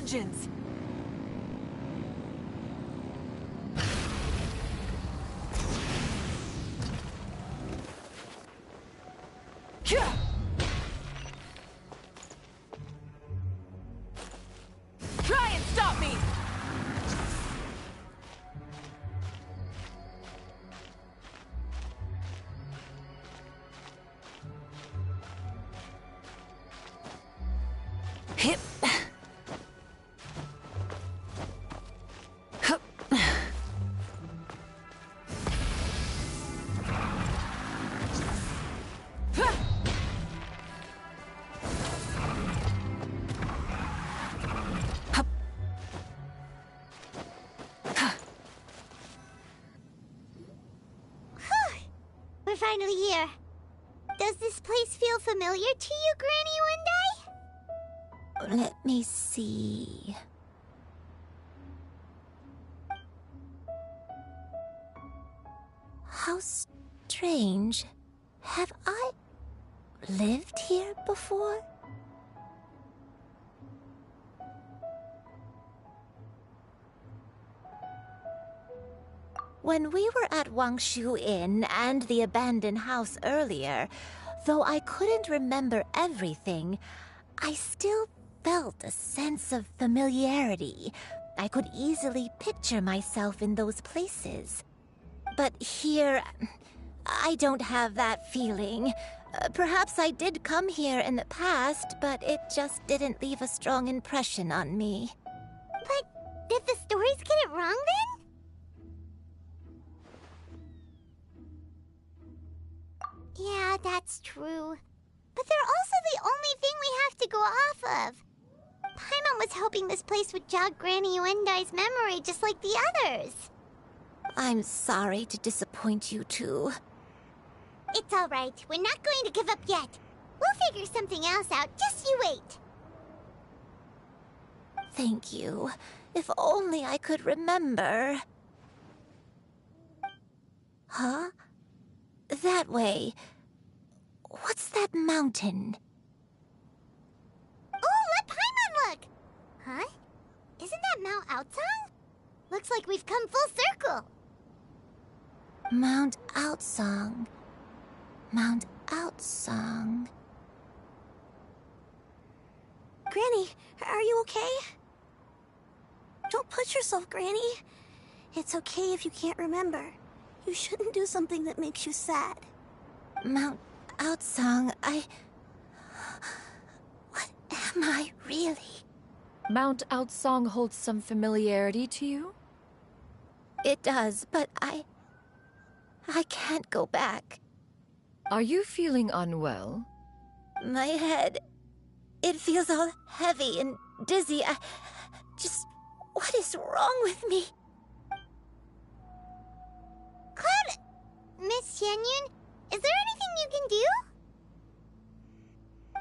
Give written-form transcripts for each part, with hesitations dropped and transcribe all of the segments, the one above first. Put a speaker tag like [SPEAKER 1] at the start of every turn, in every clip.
[SPEAKER 1] engines! Try and stop me! Hip. Hup. Hup.
[SPEAKER 2] We're finally here. Does this place feel familiar to you, Granny One Day?
[SPEAKER 3] Let me see. How strange. Have I lived here before? When we were at Wangshu Inn and the abandoned house earlier, though I couldn't remember everything, I still felt a sense of familiarity. I could easily picture myself in those places. But here, I don't have that feeling. Perhaps I did come here in the past, but it just didn't leave a strong impression on me.
[SPEAKER 2] But did the stories get it wrong then? Yeah, that's true. But they're also the only thing we have to go off of. Paimon was hoping this place would jog Granny Uendai's memory just like the others.
[SPEAKER 3] I'm sorry to disappoint you too.
[SPEAKER 2] It's all right. We're not going to give up yet. We'll figure something else out. Just you wait.
[SPEAKER 3] Thank you. If only I could remember. Huh? That way. What's that mountain?
[SPEAKER 2] Oh, let Paimon look! Huh? Isn't that Mount Outsang? Looks like we've come full circle.
[SPEAKER 3] Mount Outsang. Mount Outsang.
[SPEAKER 4] Granny, are you okay? Don't push yourself, Granny. It's okay if you can't remember. You shouldn't do something that makes you sad.
[SPEAKER 3] Mount Outsang, What am I really?
[SPEAKER 1] Mount Outsang holds some familiarity to you?
[SPEAKER 3] It does, but I can't go back.
[SPEAKER 1] Are you feeling unwell?
[SPEAKER 3] My head, it feels all heavy and dizzy. What is wrong with me?
[SPEAKER 2] Cloud... Miss Xianyun, is there anything you can do?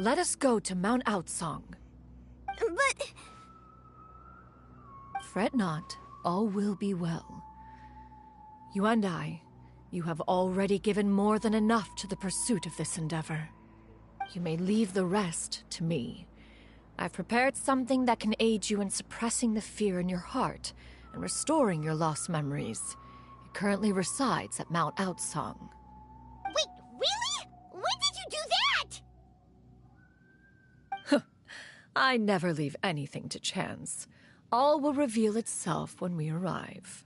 [SPEAKER 1] Let us go to Mount Outsang.
[SPEAKER 4] But...
[SPEAKER 1] Fret not, all will be well. You and I, you have already given more than enough to the pursuit of this endeavor. You may leave the rest to me. I've prepared something that can aid you in suppressing the fear in your heart and restoring your lost memories. It currently resides at Mount Outsang.
[SPEAKER 2] Wait, really? When did you do that?
[SPEAKER 1] I never leave anything to chance. All will reveal itself when we arrive.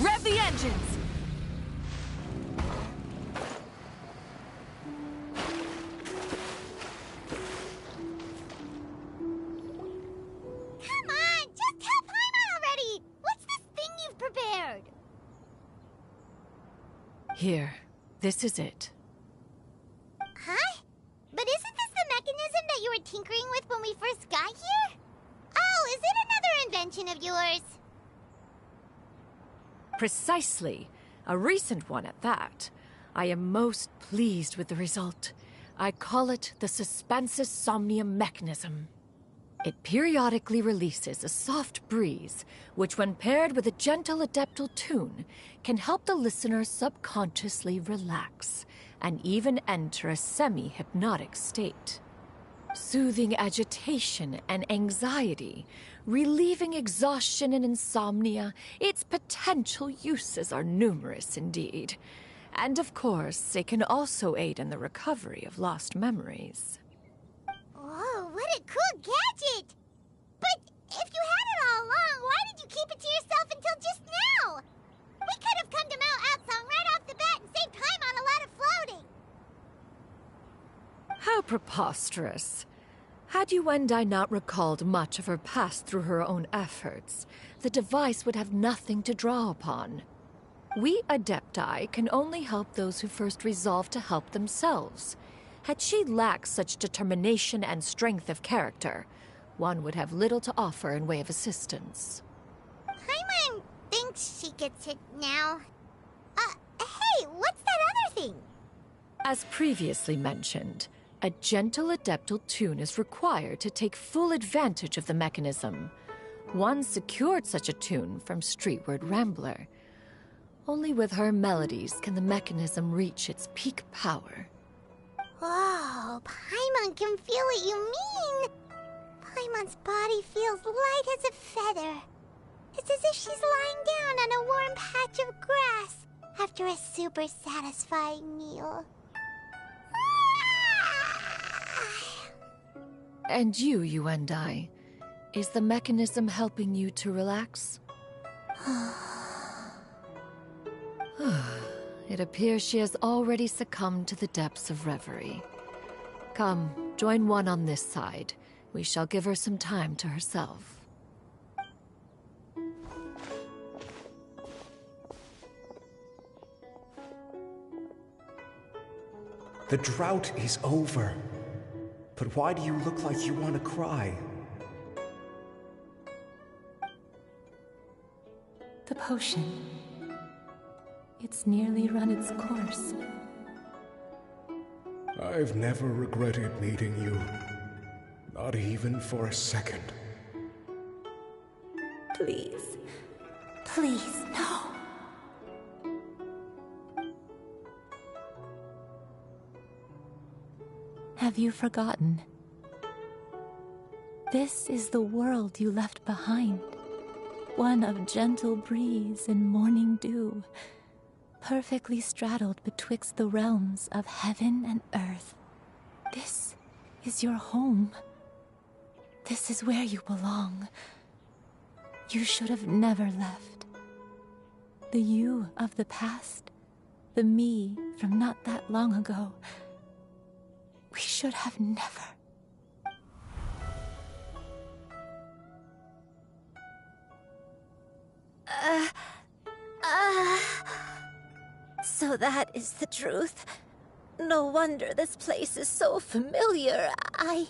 [SPEAKER 1] Rev the engines!
[SPEAKER 2] Come on, just tell Paimon already! What's this thing you've prepared?
[SPEAKER 1] Here, this is it.
[SPEAKER 2] Huh? But isn't this the mechanism that you were tinkering with when we first got here? Oh, is it another invention of yours?
[SPEAKER 1] Precisely. A recent one at that. I am most pleased with the result. I call it the Suspensus Somnium mechanism. It periodically releases a soft breeze, which when paired with a gentle adeptal tune, can help the listener subconsciously relax and even enter a semi-hypnotic state. Soothing agitation and anxiety, relieving exhaustion and insomnia, its potential uses are numerous indeed. And of course, it can also aid in the recovery of lost memories.
[SPEAKER 2] Whoa, what a cool gadget! But if you had it all along, why did you keep it to yourself until just now? We could have come to Mount Outsong right off the bat and saved time on a lot of floating.
[SPEAKER 1] How preposterous. Had Yuendai not recalled much of her past through her own efforts, the device would have nothing to draw upon. We Adepti can only help those who first resolve to help themselves. Had she lacked such determination and strength of character, one would have little to offer in way of assistance.
[SPEAKER 2] Paimon thinks she gets it now. Hey, what's that other thing?
[SPEAKER 1] As previously mentioned, a gentle adeptal tune is required to take full advantage of the mechanism. One secured such a tune from Streetward Rambler. Only with her melodies can the mechanism reach its peak power.
[SPEAKER 2] Whoa, Paimon can feel what you mean. Paimon's body feels light as a feather. It's as if she's lying down on a warm patch of grass after a super satisfying meal.
[SPEAKER 1] And you and I, is the mechanism helping you to relax? It appears she has already succumbed to the depths of reverie. Come, join one on this side. We shall give her some time to herself.
[SPEAKER 5] The drought is over. But why do you look like you want to cry?
[SPEAKER 6] The potion. It's nearly run its course.
[SPEAKER 5] I've never regretted meeting you. Not even for a second.
[SPEAKER 6] Please. Please, no. Have you forgotten? This is the world you left behind. One of gentle breeze and morning dew, perfectly straddled betwixt the realms of heaven and earth. This is your home. This is where you belong. You should have never left. The you of the past, the me from not that long ago, we should have never.
[SPEAKER 3] So that is the truth. No wonder this place is so familiar.
[SPEAKER 2] Granny!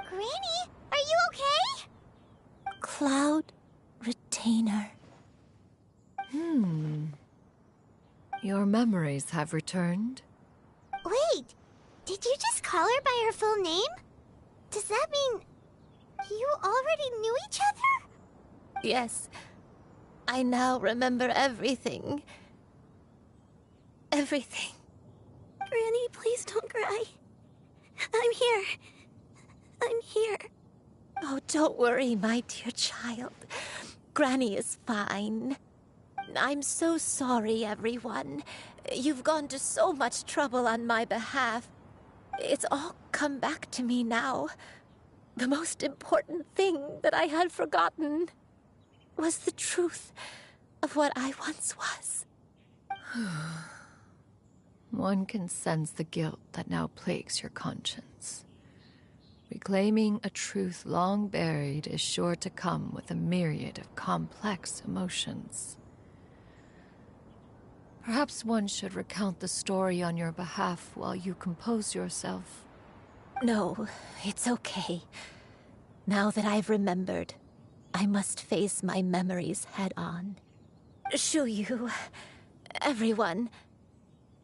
[SPEAKER 2] Granny, are you okay?
[SPEAKER 6] Cloud Retainer.
[SPEAKER 1] Your memories have returned?
[SPEAKER 2] Wait, did you just call her by her full name? Does that mean you already knew each other?
[SPEAKER 3] Yes, I now remember everything. Everything.
[SPEAKER 4] Granny, please don't cry. I'm here. I'm here.
[SPEAKER 3] Oh, don't worry, my dear child. Granny is fine. I'm so sorry, everyone. You've gone to so much trouble on my behalf. It's all come back to me now. The most important thing that I had forgotten was the truth of what I once was.
[SPEAKER 1] One can sense the guilt that now plagues your conscience. Reclaiming a truth long buried is sure to come with a myriad of complex emotions. Perhaps one should recount the story on your behalf while you compose yourself.
[SPEAKER 3] No, it's okay. Now that I've remembered, I must face my memories head on. Shuyu, everyone,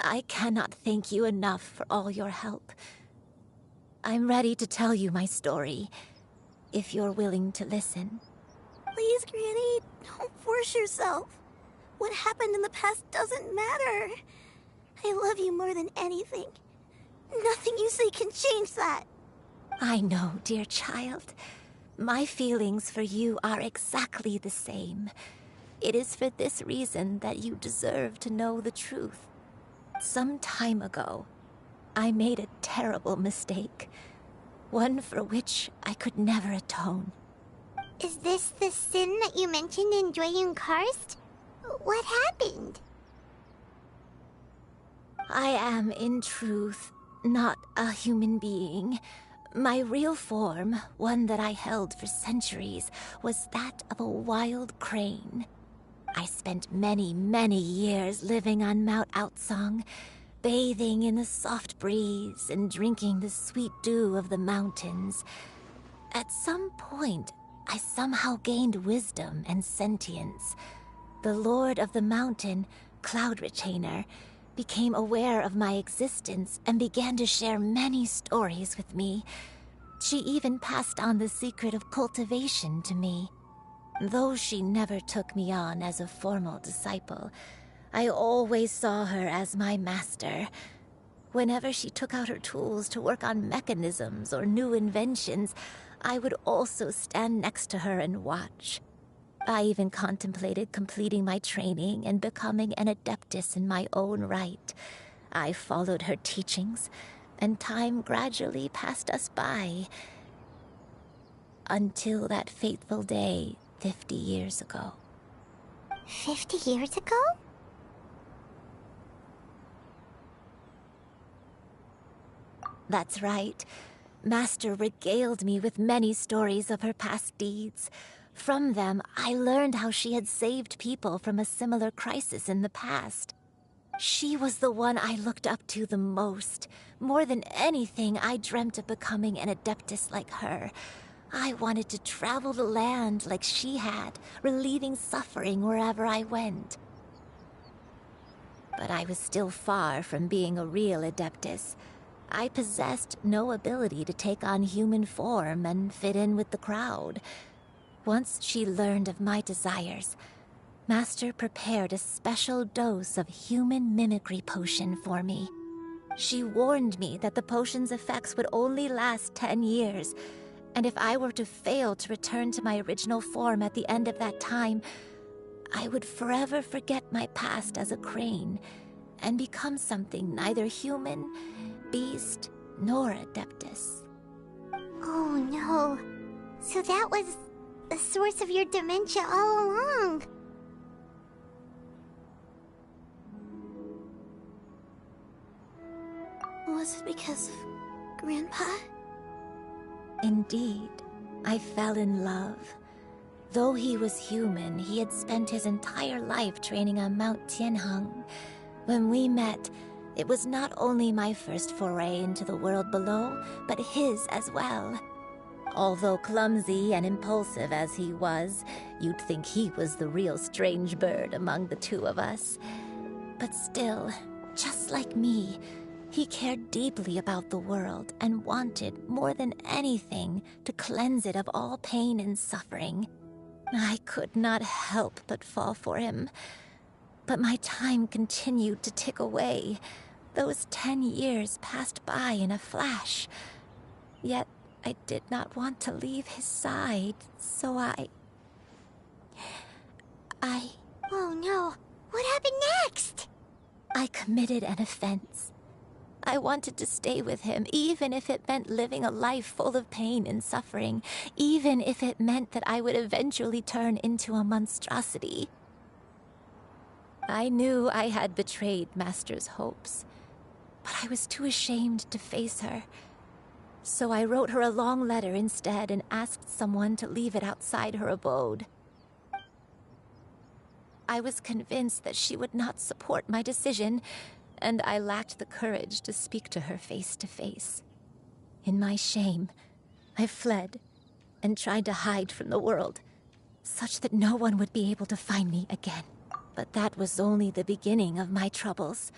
[SPEAKER 3] I cannot thank you enough for all your help. I'm ready to tell you my story, if you're willing to listen.
[SPEAKER 4] Please, Granny, don't force yourself. What happened in the past doesn't matter. I love you more than anything. Nothing you say can change that.
[SPEAKER 3] I know, dear child. My feelings for you are exactly the same. It is for this reason that you deserve to know the truth. Some time ago, I made a terrible mistake. One for which I could never atone.
[SPEAKER 2] Is this the sin that you mentioned in Dwayun Karst? What happened?
[SPEAKER 3] I am, in truth, not a human being. My real form, one that I held for centuries, was that of a wild crane. I spent many, many years living on Mount Outsong, bathing in the soft breeze and drinking the sweet dew of the mountains. At some point, I somehow gained wisdom and sentience. The Lord of the Mountain, Cloud Retainer, became aware of my existence and began to share many stories with me. She even passed on the secret of cultivation to me. Though she never took me on as a formal disciple, I always saw her as my master. Whenever she took out her tools to work on mechanisms or new inventions, I would also stand next to her and watch. I even contemplated completing my training and becoming an adeptus in my own right. I followed her teachings, and time gradually passed us by. Until that fateful day 50 years ago.
[SPEAKER 2] 50 years ago?
[SPEAKER 3] That's right. Master regaled me with many stories of her past deeds. From them, I learned how she had saved people from a similar crisis in the past. She was the one I looked up to the most. More than anything, I dreamt of becoming an adeptus like her. I wanted to travel the land like she had, relieving suffering wherever I went. But I was still far from being a real adeptus. I possessed no ability to take on human form and fit in with the crowd. Once she learned of my desires, Master prepared a special dose of human mimicry potion for me. She warned me that the potion's effects would only last 10 years, and if I were to fail to return to my original form at the end of that time, I would forever forget my past as a crane and become something neither human, beast, nor adeptus.
[SPEAKER 2] Oh no. So that was the source of your dementia all along.
[SPEAKER 4] Was it because of Grandpa?
[SPEAKER 3] Indeed, I fell in love. Though he was human, he had spent his entire life training on Mount Tianheng. When we met, it was not only my first foray into the world below, but his as well. Although clumsy and impulsive as he was, you'd think he was the real strange bird among the two of us. But still, just like me, he cared deeply about the world and wanted, more than anything, to cleanse it of all pain and suffering. I could not help but fall for him. But my time continued to tick away. Those 10 years passed by in a flash. Yet I did not want to leave his side, so I...
[SPEAKER 2] Oh no. What happened next?
[SPEAKER 3] I committed an offense. I wanted to stay with him, even if it meant living a life full of pain and suffering, even if it meant that I would eventually turn into a monstrosity. I knew I had betrayed Master's hopes, but I was too ashamed to face her.
[SPEAKER 6] So I wrote her a long letter instead and asked someone to leave it outside her abode. I was convinced that she would not support my decision, and I lacked the courage to speak to her face to face. In my shame, I fled and tried to hide from the world, such that no one would be able to find me again. But that was only the beginning of my troubles.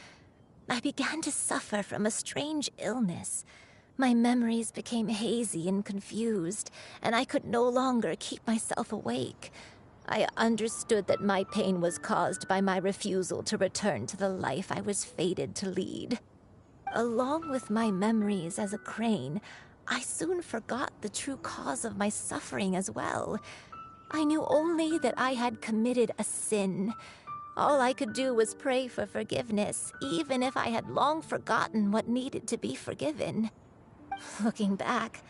[SPEAKER 6] I began to suffer from a strange illness. My memories became hazy and confused, and I could no longer keep myself awake. I understood that my pain was caused by my refusal to return to the life I was fated to lead. Along with my memories as a crane, I soon forgot the true cause of my suffering as well. I knew only that I had committed a sin. All I could do was pray for forgiveness, even if I had long forgotten what needed to be forgiven. Looking back,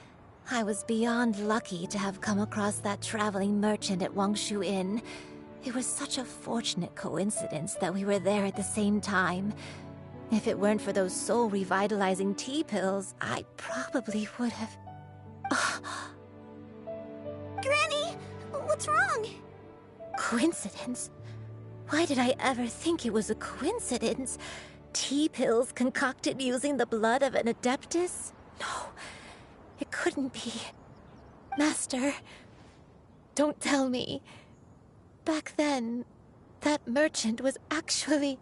[SPEAKER 6] I was beyond lucky to have come across that traveling merchant at Wangshu Inn. It was such a fortunate coincidence that we were there at the same time. If it weren't for those soul-revitalizing tea pills, I probably would have...
[SPEAKER 4] Granny, what's wrong?
[SPEAKER 6] Coincidence? Why did I ever think it was a coincidence? Tea pills concocted using the blood of an adeptus? No, it couldn't be. Master, don't tell me. Back then, that merchant was actually...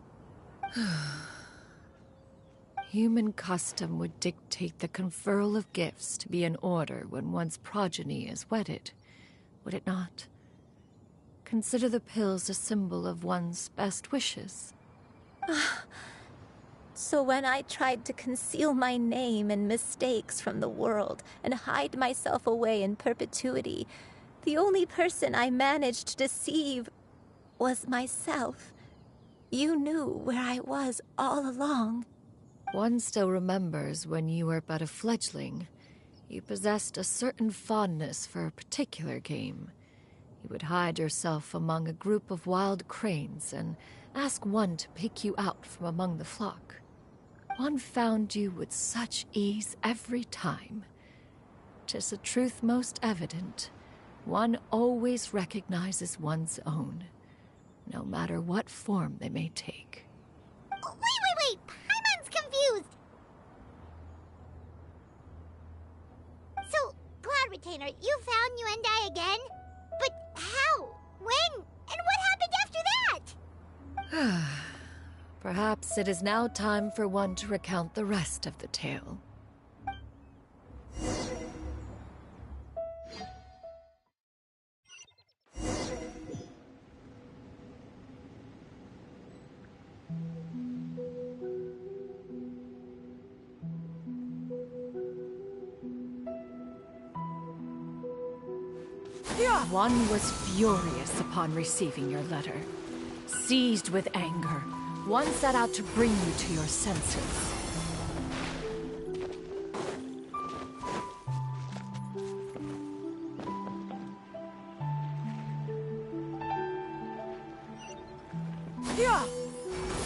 [SPEAKER 1] Human custom would dictate the conferral of gifts to be in order when one's progeny is wedded, would it not? Consider the pills a symbol of one's best wishes.
[SPEAKER 6] So when I tried to conceal my name and mistakes from the world and hide myself away in perpetuity, the only person I managed to deceive was myself. You knew where I was all along.
[SPEAKER 1] One still remembers when you were but a fledgling. You possessed a certain fondness for a particular game. You would hide yourself among a group of wild cranes and ask one to pick you out from among the flock. One found you with such ease every time. 'Tis a truth most evident. One always recognizes one's own, no matter what form they may take.
[SPEAKER 2] Wait! Paimon's confused! So, Cloud Retainer, you found Yuendai again? But how? When? And what happened after that?
[SPEAKER 1] Perhaps it is now time for one to recount the rest of the tale. One was furious upon receiving your letter. Seized with anger, one set out to bring you to your senses.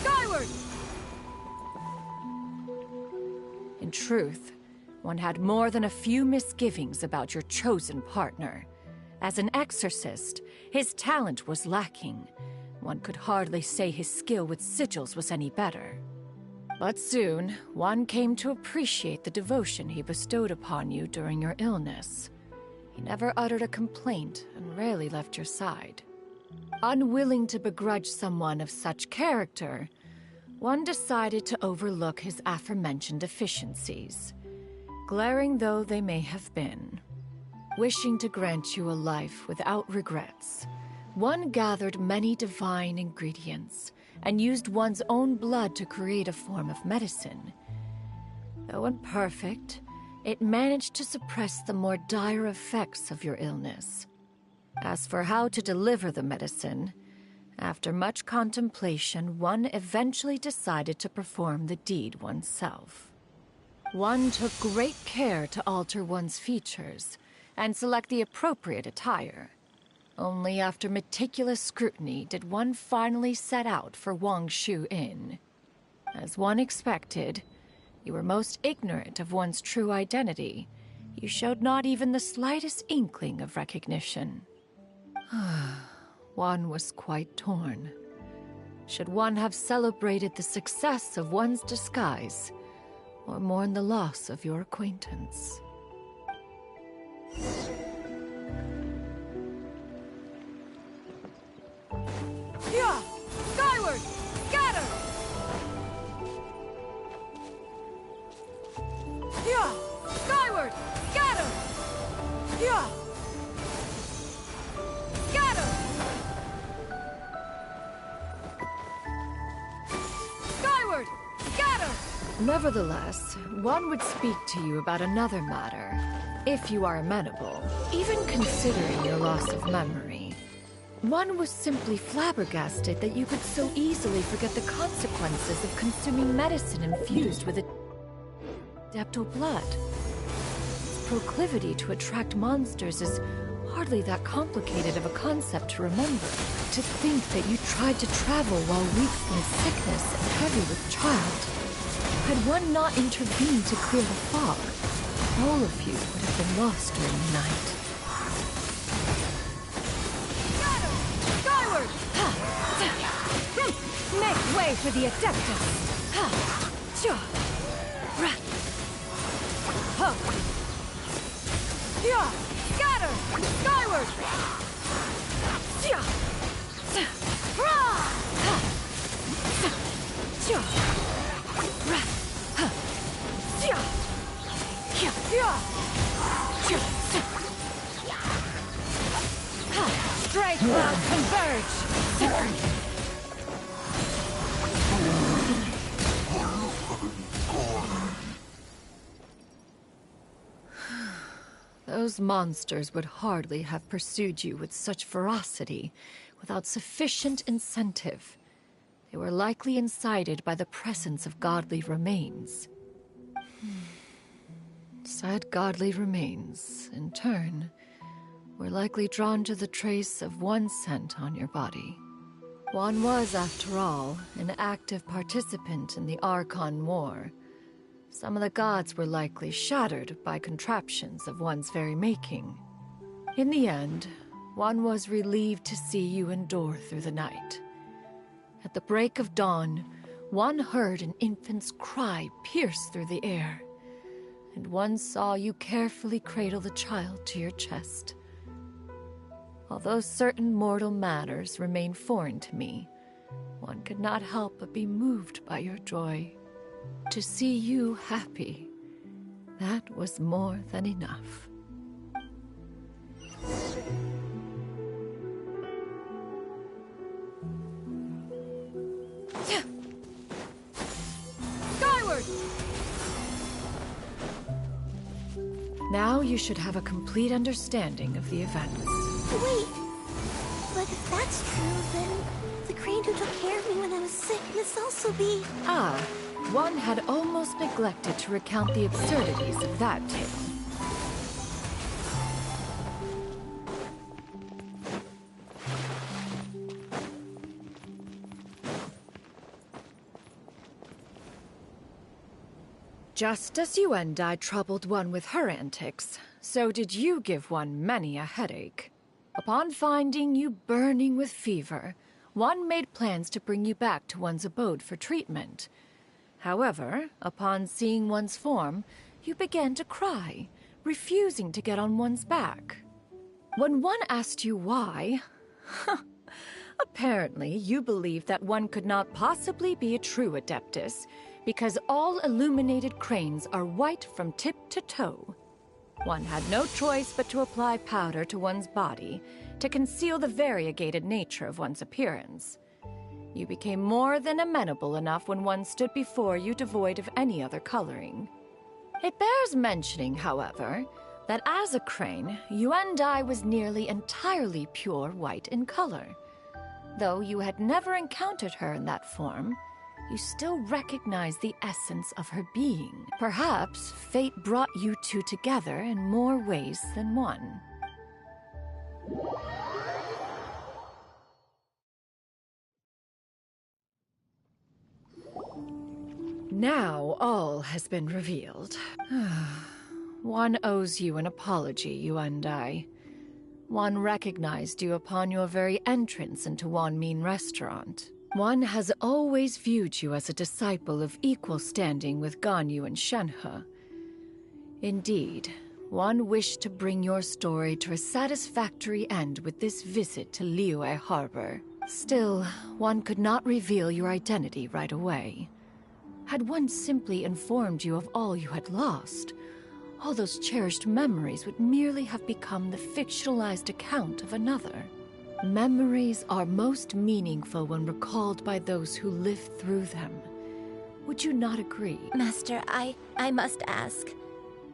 [SPEAKER 1] Skyward! In truth, one had more than a few misgivings about your chosen partner. As an exorcist, his talent was lacking. One could hardly say his skill with sigils was any better. But soon, one came to appreciate the devotion he bestowed upon you during your illness. He never uttered a complaint and rarely left your side. Unwilling to begrudge someone of such character, one decided to overlook his aforementioned deficiencies, glaring though they may have been. Wishing to grant you a life without regrets, one gathered many divine ingredients and used one's own blood to create a form of medicine. Though imperfect, it managed to suppress the more dire effects of your illness. As for how to deliver the medicine, after much contemplation, one eventually decided to perform the deed oneself. One took great care to alter one's features and select the appropriate attire. Only after meticulous scrutiny did one finally set out for Wangshu Inn. As one expected, you were most ignorant of one's true identity You showed not even the slightest inkling of recognition. One was quite torn. Should one have celebrated the success of one's disguise, or mourn the loss of your acquaintance? Yeah! Skyward! Scatter! Yeah! Skyward! Scatter! Yeah! Scatter! Skyward! Scatter! Nevertheless, one would speak to you about another matter, if you are amenable, even considering your loss of memory. One was simply flabbergasted that you could so easily forget the consequences of consuming medicine infused with adeptal blood. Its proclivity to attract monsters is hardly that complicated of a concept to remember. To think that you tried to travel while weak from sickness and heavy with child. Had one not intervened to clear the fog, all of you would have been lost during the night. Skyward! Make way for the Adeptus! Scatter! Skyward! Straight clouds converge! Those monsters would hardly have pursued you with such ferocity without sufficient incentive. They were likely incited by the presence of godly remains. Said godly remains, in turn, were likely drawn to the trace of one scent on your body. One was, after all, an active participant in the Archon War. Some of the gods were likely shattered by contraptions of one's very making. In the end, one was relieved to see you endure through the night. At the break of dawn, one heard an infant's cry pierce through the air, and one saw you carefully cradle the child to your chest. Although certain mortal matters remain foreign to me, one could not help but be moved by your joy. To see you happy, that was more than enough. Skyward! Now you should have a complete understanding of the events.
[SPEAKER 4] Wait! But if that's true, then the crane who took care of me when I was sick must also be...
[SPEAKER 1] Ah, one had almost neglected to recount the absurdities of that tale. Just as you and I troubled one with her antics, so did you give one many a headache. Upon finding you burning with fever, one made plans to bring you back to one's abode for treatment. However, upon seeing one's form, you began to cry, refusing to get on one's back. When one asked you why, apparently you believed that one could not possibly be a true Adeptus, because all illuminated cranes are white from tip to toe. One had no choice but to apply powder to one's body to conceal the variegated nature of one's appearance. You became more than amenable enough when one stood before you devoid of any other coloring. It bears mentioning, however, that as a crane, Yuendai was nearly entirely pure white in color. Though you had never encountered her in that form, you still recognized the essence of her being. Perhaps fate brought you two together in more ways than one. Now all has been revealed. One owes you an apology, you and I. One recognized you upon your very entrance into Wanmin restaurant. One has always viewed you as a disciple of equal standing with Ganyu and Shenhe. Indeed, one wished to bring your story to a satisfactory end with this visit to Liyue Harbor. Still, one could not reveal your identity right away. Had one simply informed you of all you had lost, all those cherished memories would merely have become the fictionalized account of another. Memories are most meaningful when recalled by those who lived through them. Would you not agree?
[SPEAKER 3] Master, I must ask.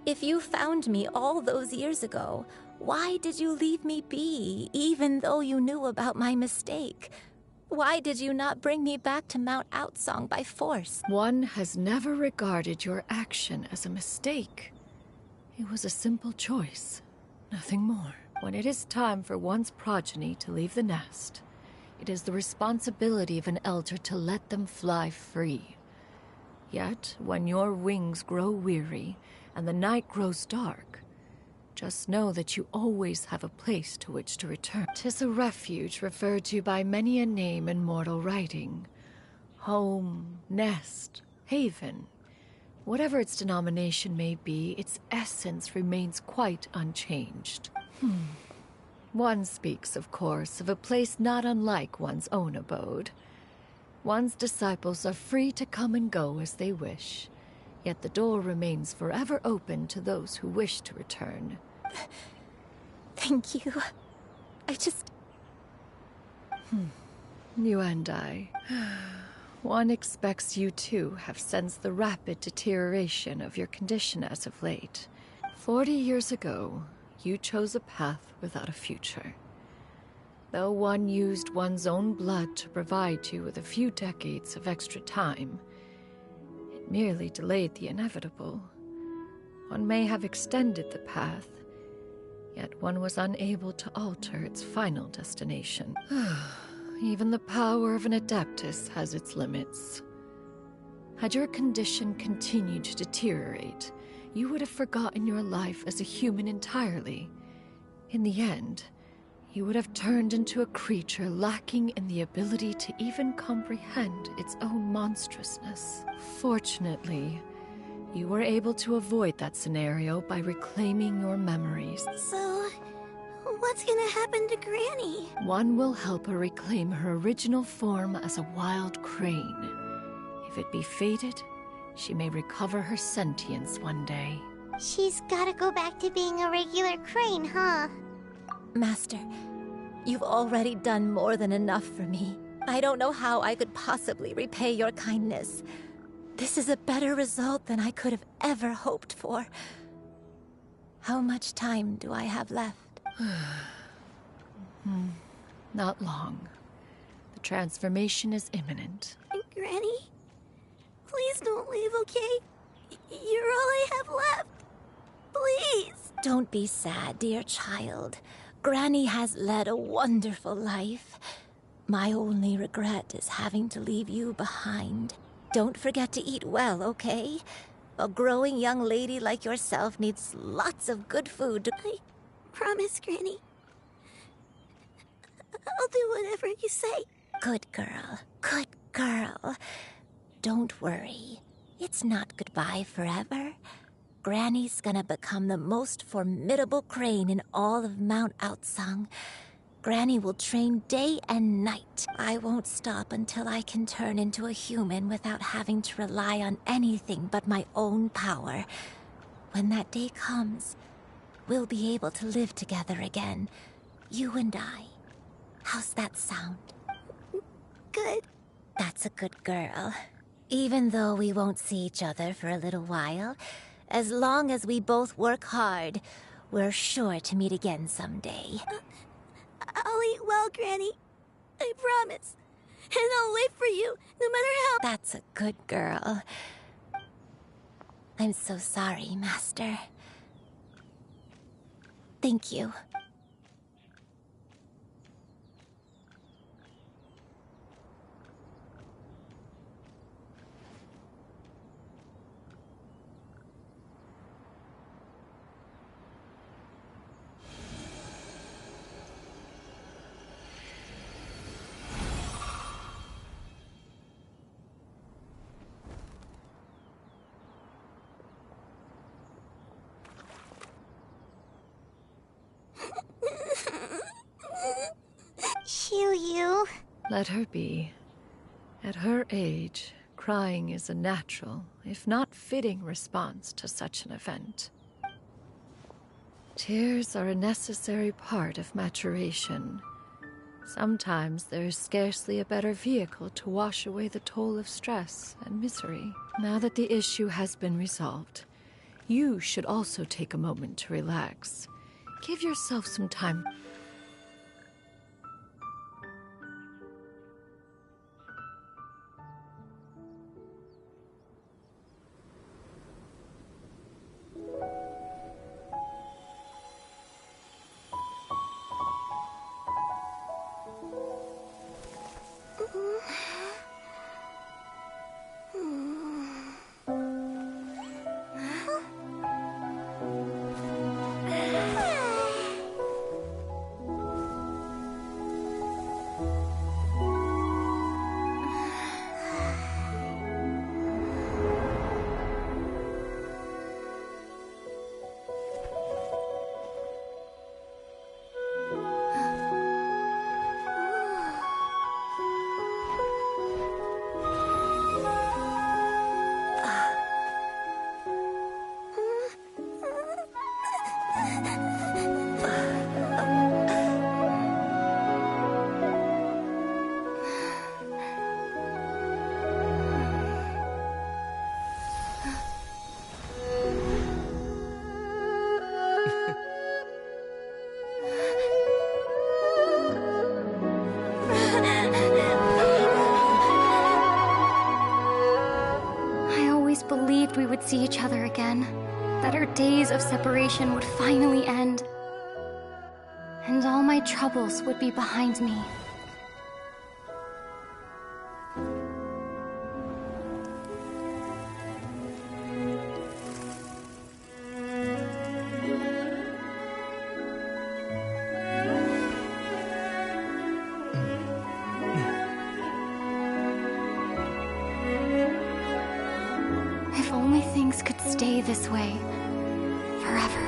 [SPEAKER 3] If you found me all those years ago, why did you leave me be, even though you knew about my mistake? Why did you not bring me back to Mount Outsong by force?
[SPEAKER 1] One has never regarded your action as a mistake. It was a simple choice, nothing more. When it is time for one's progeny to leave the nest, it is the responsibility of an elder to let them fly free. Yet, when your wings grow weary and the night grows dark, just know that you always have a place to which to return. 'Tis a refuge referred to by many a name in mortal writing. Home, nest, haven. Whatever its denomination may be, its essence remains quite unchanged. One speaks, of course, of a place not unlike one's own abode. One's disciples are free to come and go as they wish, yet the door remains forever open to those who wish to return.
[SPEAKER 3] Thank you. I just...
[SPEAKER 1] You and I. One expects you too have sensed the rapid deterioration of your condition as of late. 40 years ago, you chose a path without a future. Though one used one's own blood to provide you with a few decades of extra time, it merely delayed the inevitable. One may have extended the path, yet one was unable to alter its final destination. Even the power of an Adeptus has its limits. Had your condition continued to deteriorate, you would have forgotten your life as a human entirely. In the end, you would have turned into a creature lacking in the ability to even comprehend its own monstrousness. Fortunately, you were able to avoid that scenario by reclaiming your memories.
[SPEAKER 4] So, what's gonna happen to Granny?
[SPEAKER 1] One will help her reclaim her original form as a wild crane. If it be fated, she may recover her sentience one day.
[SPEAKER 2] She's gotta go back to being a regular crane, huh?
[SPEAKER 3] Master, you've already done more than enough for me. I don't know how I could possibly repay your kindness. This is a better result than I could have ever hoped for. How much time do I have left?
[SPEAKER 1] Not long. The transformation is imminent.
[SPEAKER 4] Granny? Please don't leave, okay? You're all I have left. Please.
[SPEAKER 3] Don't be sad, dear child. Granny has led a wonderful life. My only regret is having to leave you behind. Don't forget to eat well, okay? A growing young lady like yourself needs lots of good food.
[SPEAKER 4] I promise, Granny. I'll do whatever you say.
[SPEAKER 3] Good girl. Good girl. Don't worry. It's not goodbye forever. Granny's gonna become the most formidable crane in all of Mount Outsong. Granny will train day and night. I won't stop until I can turn into a human without having to rely on anything but my own power. When that day comes, we'll be able to live together again. You and I. How's that sound?
[SPEAKER 4] Good.
[SPEAKER 3] That's a good girl. Even though we won't see each other for a little while, as long as we both work hard, we're sure to meet again someday.
[SPEAKER 4] I'll eat well, Granny. I promise. And I'll wait for you, no matter how...
[SPEAKER 3] That's a good girl. I'm so sorry, Master. Thank you.
[SPEAKER 1] Let her be. At her age, crying is a natural, if not fitting, response to such an event. Tears are a necessary part of maturation. Sometimes there is scarcely a better vehicle to wash away the toll of stress and misery. Now that the issue has been resolved, you should also take a moment to relax. Give yourself some time.
[SPEAKER 7] I always believed we would see each other again, that our days of separation would finally end, and all my troubles would be behind me. If only things could stay this way forever.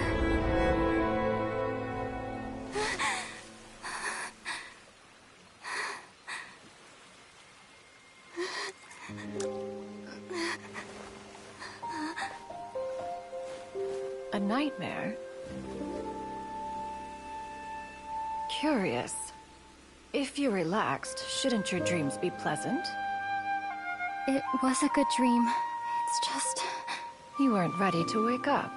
[SPEAKER 1] A nightmare? Curious. If you're relaxed, shouldn't your dreams be pleasant?
[SPEAKER 7] It was a good dream. It's just...
[SPEAKER 1] You weren't ready to wake up.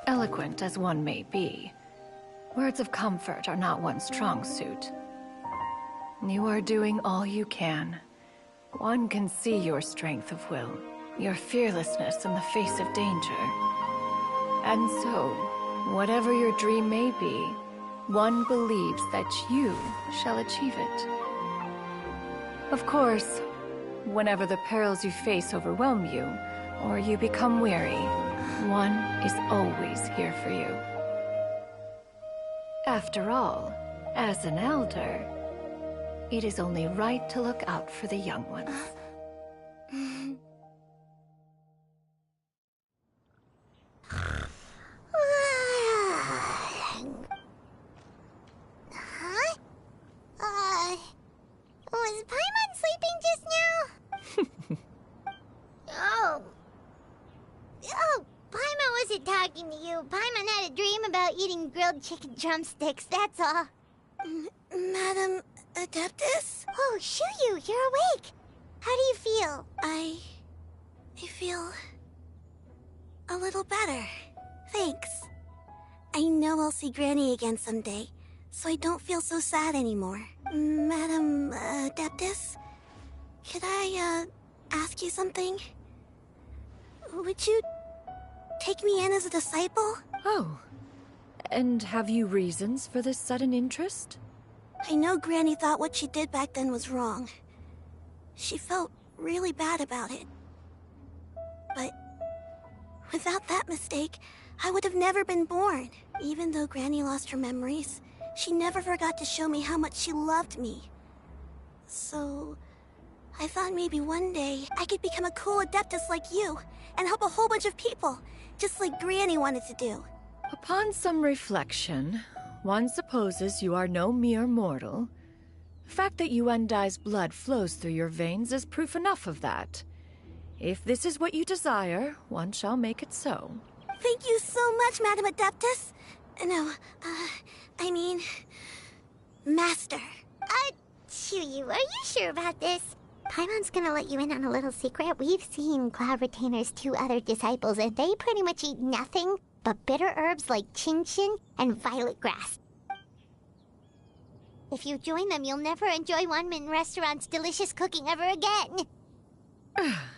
[SPEAKER 1] Eloquent as one may be, words of comfort are not one's strong suit. You are doing all you can. One can see your strength of will, your fearlessness in the face of danger. And so, whatever your dream may be, one believes that you shall achieve it. Of course, whenever the perils you face overwhelm you, or you become weary, one is always here for you. After all, as an elder, it is only right to look out for the young ones.
[SPEAKER 2] Huh? Was Paimon sleeping just now? Oh. Oh, Paimon wasn't talking to you. Paimon had a dream about eating grilled chicken drumsticks, that's all.
[SPEAKER 4] Madam Adeptus?
[SPEAKER 2] Oh, Shuyu, you're awake. How do you feel?
[SPEAKER 4] I feel a little better. Thanks. I know I'll see Granny again someday, so I don't feel so sad anymore. Madam Adeptus, could I ask you something? Would you take me in as a disciple?
[SPEAKER 1] Oh, and have you reasons for this sudden interest?
[SPEAKER 4] I know Granny thought what she did back then was wrong. She felt really bad about it. But Without that mistake, I would have never been born. Even though Granny lost her memories, she never forgot to show me how much she loved me. So, I thought maybe one day I could become a cool adeptus like you and help a whole bunch of people, just like Granny wanted to do.
[SPEAKER 1] Upon some reflection, one supposes you are no mere mortal. The fact that Yuandai's blood flows through your veins is proof enough of that. If this is what you desire, one shall make it so.
[SPEAKER 4] Thank you so much, Madam Adeptus. No, I mean... Master.
[SPEAKER 2] Chuyu, are you sure about this? Paimon's gonna let you in on a little secret. We've seen Cloud Retainer's 2 other disciples, and they pretty much eat nothing but bitter herbs like chin-chin and violet grass. If you join them, you'll never enjoy Wanmin Restaurant's delicious cooking ever again.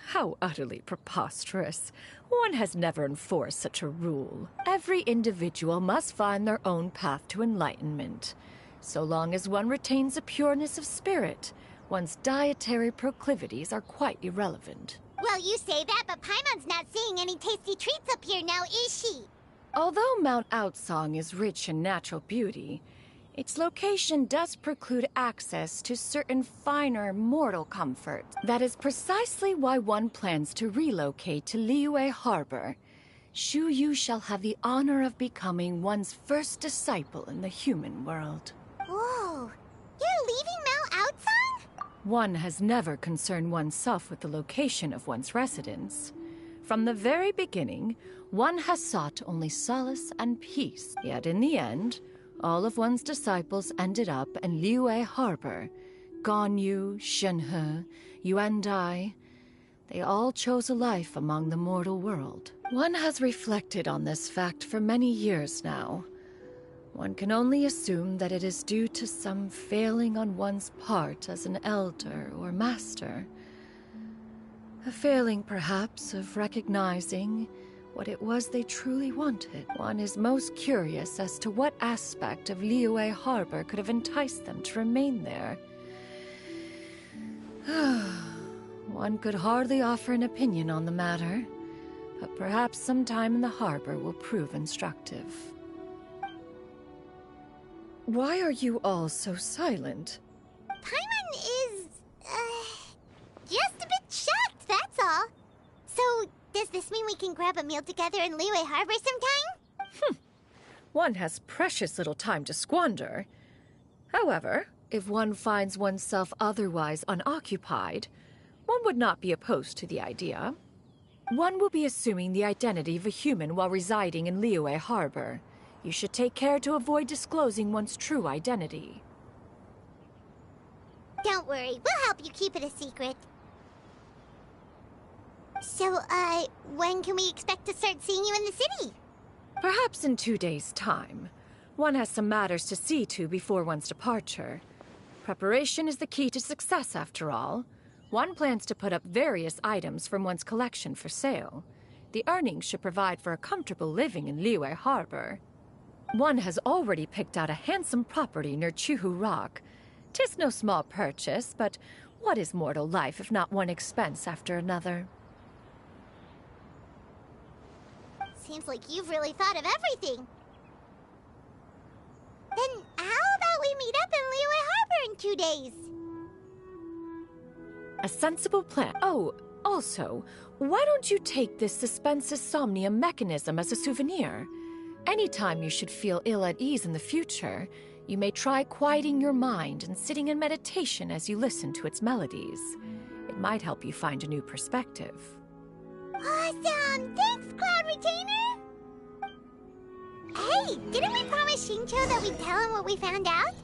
[SPEAKER 1] How utterly preposterous. One has never enforced such a rule. Every individual must find their own path to enlightenment. So long as one retains a pureness of spirit, one's dietary proclivities are quite irrelevant.
[SPEAKER 2] Well, you say that, but Paimon's not seeing any tasty treats up here now, is she?
[SPEAKER 1] Although Mount Outsong is rich in natural beauty, its location does preclude access to certain finer mortal comfort. That is precisely why one plans to relocate to Liyue Harbor. Shu Yu shall have the honor of becoming one's first disciple in the human world.
[SPEAKER 2] Whoa, you're leaving Mount Outsong?
[SPEAKER 1] One has never concerned oneself with the location of one's residence. From the very beginning, one has sought only solace and peace. Yet in the end, all of one's disciples ended up in Liyue Harbor. Ganyu, Shenhe, Yuandai. They all chose a life among the mortal world. One has reflected on this fact for many years now. One can only assume that it is due to some failing on one's part as an elder or master. A failing, perhaps, of recognizing what it was they truly wanted. One is most curious as to what aspect of Liyue Harbor could have enticed them to remain there. One could hardly offer an opinion on the matter, but perhaps some time in the harbor will prove instructive. Why are you all so silent?
[SPEAKER 2] Paimon is, just a bit shocked, that's all. So, does this mean we can grab a meal together in Liyue Harbor sometime?
[SPEAKER 1] One has precious little time to squander. However, if one finds oneself otherwise unoccupied, one would not be opposed to the idea. One will be assuming the identity of a human while residing in Liyue Harbor. You should take care to avoid disclosing one's true identity.
[SPEAKER 2] Don't worry, we'll help you keep it a secret. So, when can we expect to start seeing you in the city?
[SPEAKER 1] Perhaps in 2 days' time. One has some matters to see to before one's departure. Preparation is the key to success, after all. One plans to put up various items from one's collection for sale. The earnings should provide for a comfortable living in Liyue Harbor. One has already picked out a handsome property near Chuhu Rock. 'Tis no small purchase, but what is mortal life if not one expense after another?
[SPEAKER 2] Seems like you've really thought of everything. Then how about we meet up in Liyue Harbor in 2 days?
[SPEAKER 1] A sensible plan. Oh, also, why don't you take this suspensus somnium mechanism as a souvenir? Anytime you should feel ill at ease in the future, you may try quieting your mind and sitting in meditation as you listen to its melodies. It might help you find a new perspective.
[SPEAKER 2] Awesome! Thanks, Cloud Retainer! Hey, didn't we promise Shincho that we'd tell him what we found out?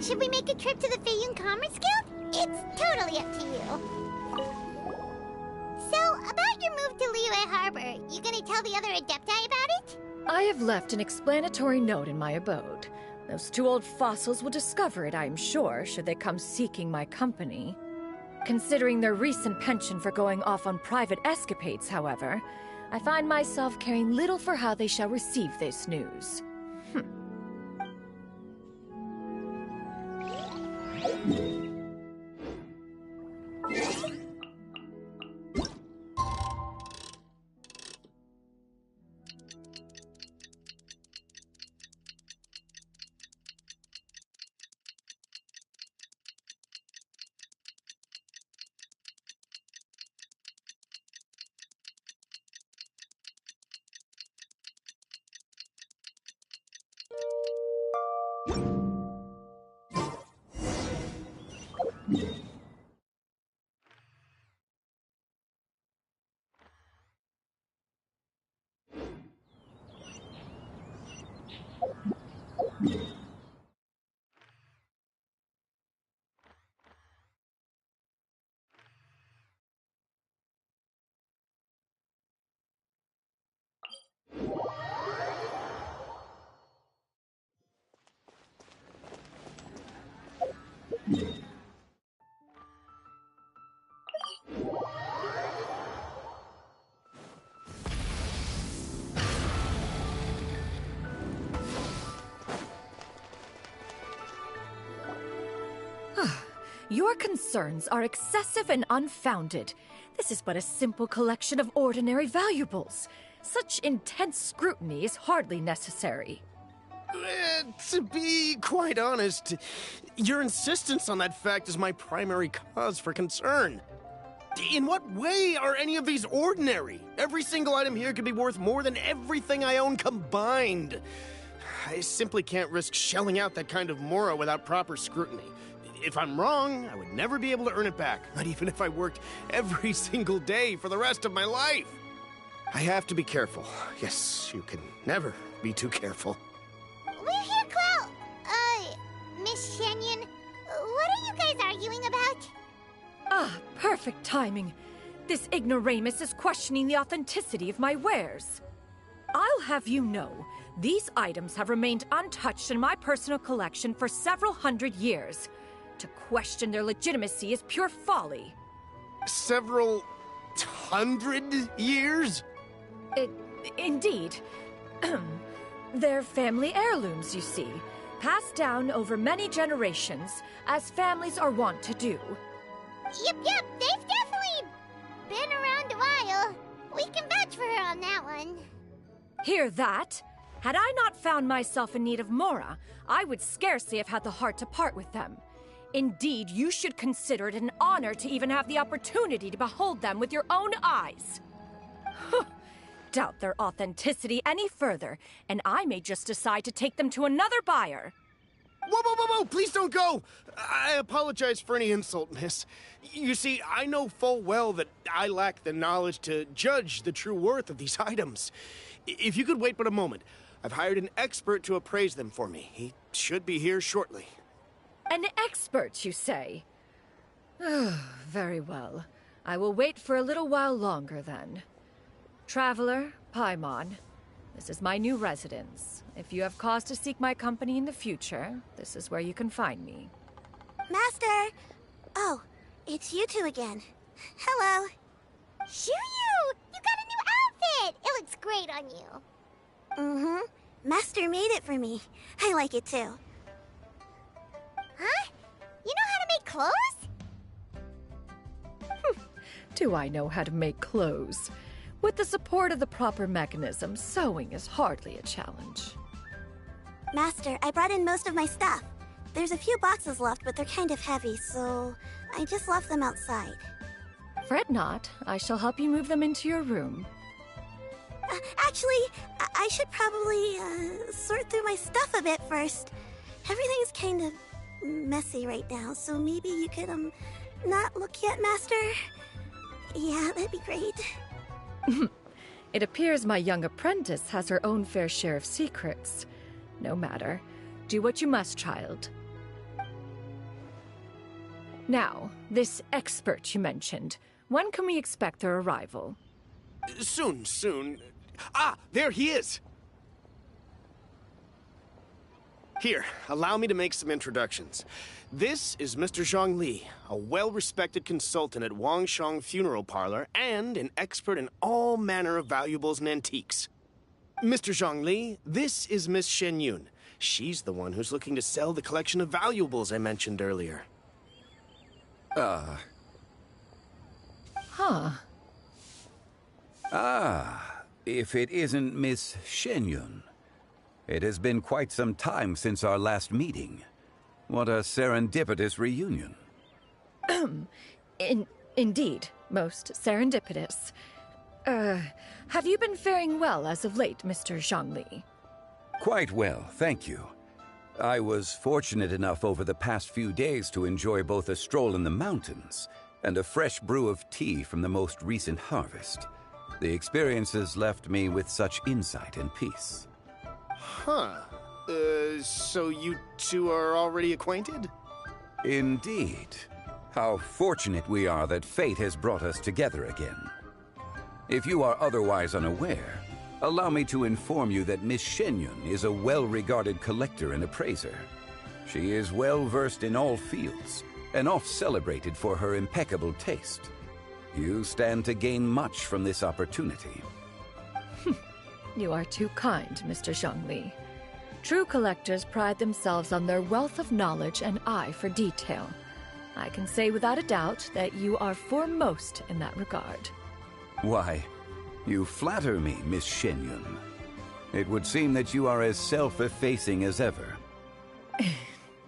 [SPEAKER 2] Should we make a trip to the Feiyun Commerce Guild? It's totally up to you. So, about your move to Liyue Harbor, you gonna tell the other Adepti about it?
[SPEAKER 1] I have left an explanatory note in my abode. Those 2 old fossils will discover it, I am sure, should they come seeking my company. Considering their recent penchant for going off on private escapades, however, I find myself caring little for how they shall receive this news. Your concerns are excessive and unfounded. This is but a simple collection of ordinary valuables. Such intense scrutiny is hardly necessary.
[SPEAKER 8] To be quite honest, your insistence on that fact is my primary cause for concern. In what way are any of these ordinary? Every single item here could be worth more than everything I own combined. I simply can't risk shelling out that kind of mora without proper scrutiny. If I'm wrong, I would never be able to earn it back, not even if I worked every single day for the rest of my life. I have to be careful. Yes, you can never be too careful.
[SPEAKER 2] We're here, Clo. Miss Shenyan, what are you guys arguing about?
[SPEAKER 1] Ah, perfect timing. This ignoramus is questioning the authenticity of my wares. I'll have you know, these items have remained untouched in my personal collection for several hundred years. To question their legitimacy is pure folly.
[SPEAKER 8] Several hundred years?
[SPEAKER 1] Indeed. They're family heirlooms, you see, passed down over many generations, as families are wont to do.
[SPEAKER 2] Yep, they've definitely been around a while. We can vouch for her on that one.
[SPEAKER 1] Hear that? Had I not found myself in need of mora, I would scarcely have had the heart to part with them. Indeed, you should consider it an honor to even have the opportunity to behold them with your own eyes. Doubt their authenticity any further, and I may just decide to take them to another buyer.
[SPEAKER 8] Whoa! Please don't go! I apologize for any insult, miss. You see, I know full well that I lack the knowledge to judge the true worth of these items. If you could wait but a moment, I've hired an expert to appraise them for me. He should be here shortly.
[SPEAKER 1] An expert, you say? Very well. I will wait for a little while longer, then. Traveler, Paimon, this is my new residence. If you have cause to seek my company in the future, this is where you can find me.
[SPEAKER 4] Master! Oh, it's you two again. Hello.
[SPEAKER 2] Shuyu! You got a new outfit! It looks great on you.
[SPEAKER 4] Mm-hmm. Master made it for me. I like it too.
[SPEAKER 2] Huh? You know how to make clothes?
[SPEAKER 1] Do I know how to make clothes? With the support of the proper mechanism, sewing is hardly a challenge.
[SPEAKER 4] Master, I brought in most of my stuff. There's a few boxes left, but they're kind of heavy, so I just left them outside.
[SPEAKER 1] Fret not. I shall help you move them into your room.
[SPEAKER 4] Actually, I should probably sort through my stuff a bit first. Everything's kind of messy right now, so maybe you could, not look yet, Master? Yeah, that'd be great.
[SPEAKER 1] It appears my young apprentice has her own fair share of secrets. No matter. Do what you must, child. Now, this expert you mentioned, when can we expect their arrival?
[SPEAKER 8] Soon. Ah, there he is! Here, allow me to make some introductions. This is Mr. Zhongli, a well-respected consultant at Wangshang Funeral Parlor and an expert in all manner of valuables and antiques. Mr. Zhongli, this is Miss Shenyun. She's the one who's looking to sell the collection of valuables I mentioned earlier.
[SPEAKER 1] Huh.
[SPEAKER 9] If it isn't Miss Shenyun. It has been quite some time since our last meeting. What a serendipitous reunion.
[SPEAKER 1] Indeed, most serendipitous. Have you been faring well as of late, Mr. Zhongli?
[SPEAKER 9] Quite well, thank you. I was fortunate enough over the past few days to enjoy both a stroll in the mountains and a fresh brew of tea from the most recent harvest. The experiences left me with such insight and peace.
[SPEAKER 8] Huh. So you two are already acquainted?
[SPEAKER 9] Indeed. How fortunate we are that fate has brought us together again. If you are otherwise unaware, allow me to inform you that Miss Shenyun is a well-regarded collector and appraiser. She is well-versed in all fields, and oft-celebrated for her impeccable taste. You stand to gain much from this opportunity.
[SPEAKER 1] You are too kind, Mr. Zhongli. True collectors pride themselves on their wealth of knowledge and eye for detail. I can say without a doubt that you are foremost in that regard.
[SPEAKER 9] Why, you flatter me, Miss Shenyun. It would seem that you are as self-effacing as ever.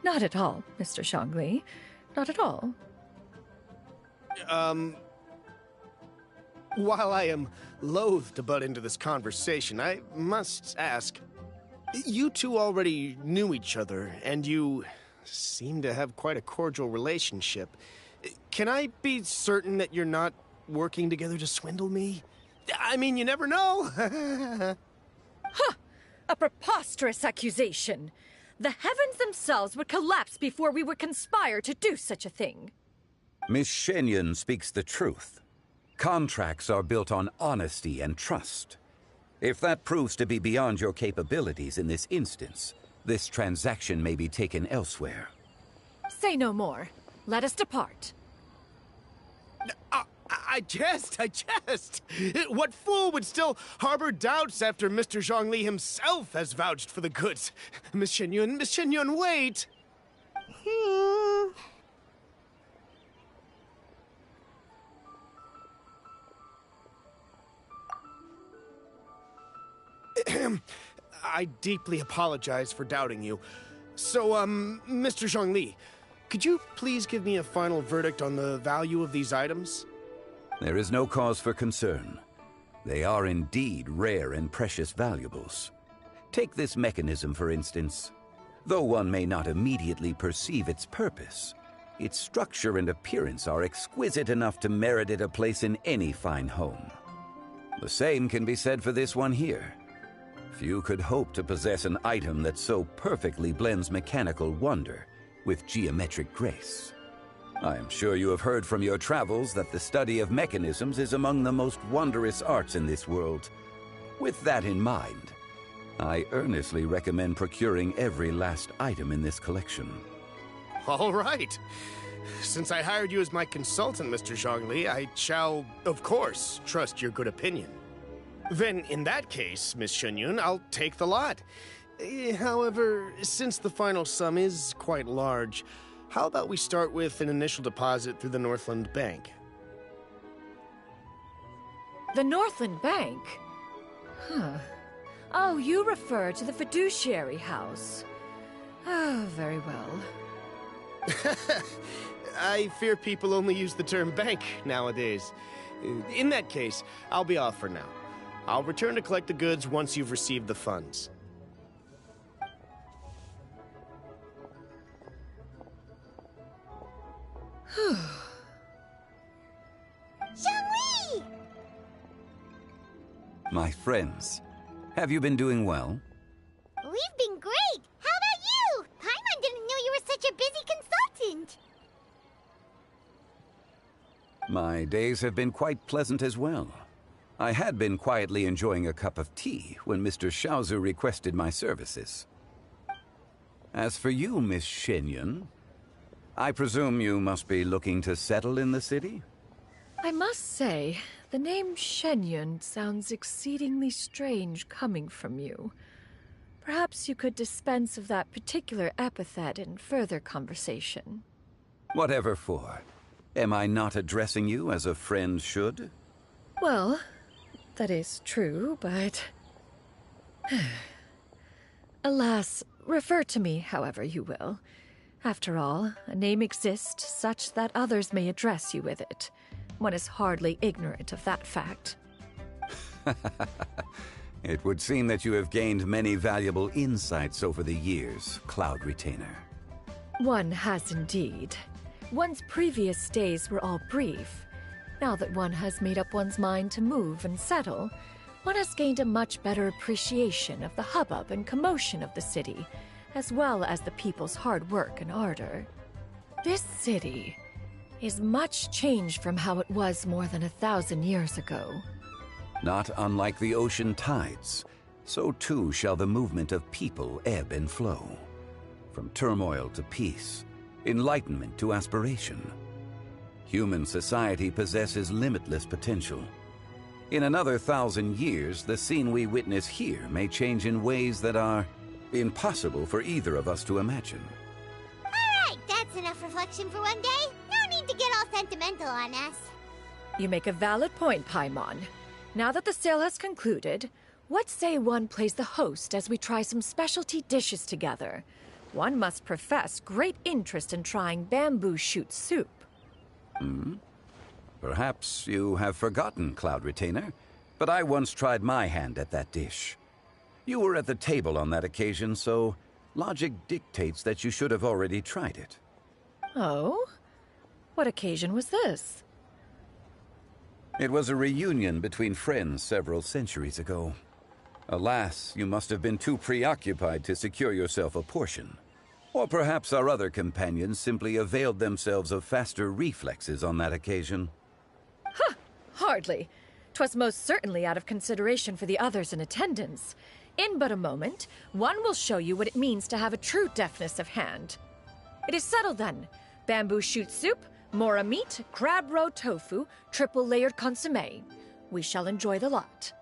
[SPEAKER 1] Not at all, Mr. Zhongli. Not at all.
[SPEAKER 8] While I am loath to butt into this conversation, I must ask, you two already knew each other, and you seem to have quite a cordial relationship. Can I be certain that you're not working together to swindle me? I mean, you never know.
[SPEAKER 1] Huh! A preposterous accusation. The heavens themselves would collapse before we would conspire to do such a thing.
[SPEAKER 9] Miss Shenyun speaks the truth. Contracts are built on honesty and trust. If that proves to be beyond your capabilities in this instance, this transaction may be taken elsewhere.
[SPEAKER 1] Say no more. Let us depart.
[SPEAKER 8] I jest. What fool would still harbor doubts after Mr. Zhongli himself has vouched for the goods? Miss Shenyun, wait! I deeply apologize for doubting you. So, Mr. Zhongli, could you please give me a final verdict on the value of these items?
[SPEAKER 9] There is no cause for concern. They are indeed rare and precious valuables. Take this mechanism, for instance. Though one may not immediately perceive its purpose, its structure and appearance are exquisite enough to merit it a place in any fine home. The same can be said for this one here. Few could hope to possess an item that so perfectly blends mechanical wonder with geometric grace. I am sure you have heard from your travels that the study of mechanisms is among the most wondrous arts in this world. With that in mind, I earnestly recommend procuring every last item in this collection.
[SPEAKER 8] All right. Since I hired you as my consultant, Mr. Zhongli, I shall, of course, trust your good opinion. Then, in that case, Miss Shenyun, I'll take the lot. However, since the final sum is quite large, how about we start with an initial deposit through the Northland Bank?
[SPEAKER 1] The Northland Bank? Huh. Oh, you refer to the fiduciary house. Oh, very well.
[SPEAKER 8] I fear people only use the term bank nowadays. In that case, I'll be off for now. I'll return to collect the goods once you've received the funds.
[SPEAKER 2] Zhongli!
[SPEAKER 9] My friends, have you been doing well?
[SPEAKER 2] We've been great! How about you? Paimon didn't know you were such a busy consultant!
[SPEAKER 9] My days have been quite pleasant as well. I had been quietly enjoying a cup of tea when Mr. Xiaozu requested my services. As for you, Miss Shenyun, I presume you must be looking to settle in the city?
[SPEAKER 1] I must say, the name Shenyun sounds exceedingly strange coming from you. Perhaps you could dispense of that particular epithet in further conversation.
[SPEAKER 9] Whatever for. Am I not addressing you as a friend should?
[SPEAKER 1] Well, that is true, but... Alas, refer to me however you will. After all, a name exists such that others may address you with it. One is hardly ignorant of that fact.
[SPEAKER 9] It would seem that you have gained many valuable insights over the years, Cloud Retainer.
[SPEAKER 1] One has indeed. One's previous stays were all brief. Now that one has made up one's mind to move and settle, one has gained a much better appreciation of the hubbub and commotion of the city, as well as the people's hard work and ardor. This city is much changed from how it was more than 1,000 years ago.
[SPEAKER 9] Not unlike the ocean tides, so too shall the movement of people ebb and flow. From turmoil to peace, enlightenment to aspiration. Human society possesses limitless potential. In another 1,000 years, the scene we witness here may change in ways that are impossible for either of us to imagine.
[SPEAKER 2] Alright, that's enough reflection for one day. No need to get all sentimental on us.
[SPEAKER 1] You make a valid point, Paimon. Now that the sale has concluded, what say one plays the host as we try some specialty dishes together? One must profess great interest in trying bamboo shoot soup.
[SPEAKER 9] Perhaps you have forgotten, Cloud Retainer, but I once tried my hand at that dish. You were at the table on that occasion, so logic dictates that you should have already tried it.
[SPEAKER 1] Oh? What occasion was this?
[SPEAKER 9] It was a reunion between friends several centuries ago. Alas, you must have been too preoccupied to secure yourself a portion. Or perhaps our other companions simply availed themselves of faster reflexes on that occasion.
[SPEAKER 1] Hardly. 'Twas most certainly out of consideration for the others in attendance. In but a moment, one will show you what it means to have a true deftness of hand. It is settled then. Bamboo shoot soup, mora meat, crab roe tofu, triple-layered consommé. We shall enjoy the lot.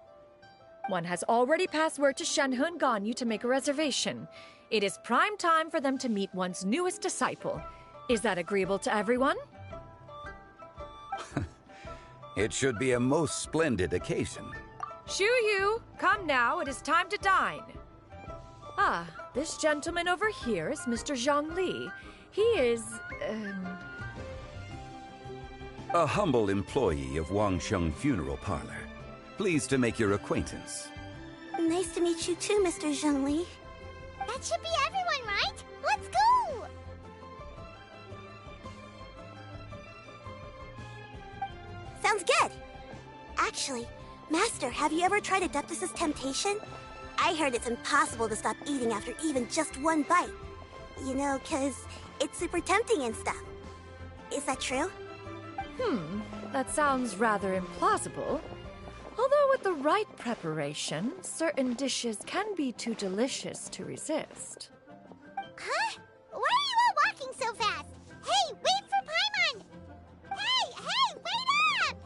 [SPEAKER 1] One has already passed word to Shenhe and Ganyu to make a reservation. It is prime time for them to meet one's newest disciple. Is that agreeable to everyone?
[SPEAKER 9] It should be a most splendid occasion.
[SPEAKER 1] Shu Yu, come now, it is time to dine. Ah, this gentleman over here is Mr. Zhang Li. He is,
[SPEAKER 9] A humble employee of Wangsheng Funeral Parlor. Pleased to make your acquaintance.
[SPEAKER 4] Nice to meet you too, Mr. Zhengli.
[SPEAKER 2] That should be everyone, right? Let's go!
[SPEAKER 4] Sounds good. Actually, Master, have you ever tried Adeptus' temptation? I heard it's impossible to stop eating after even just one bite. You know, 'cause it's super tempting and stuff. Is that true?
[SPEAKER 1] That sounds rather implausible. Although with the right preparation, certain dishes can be too delicious to resist.
[SPEAKER 2] Huh? Why are you all walking so fast? Hey, wait for Paimon! Hey, wait up!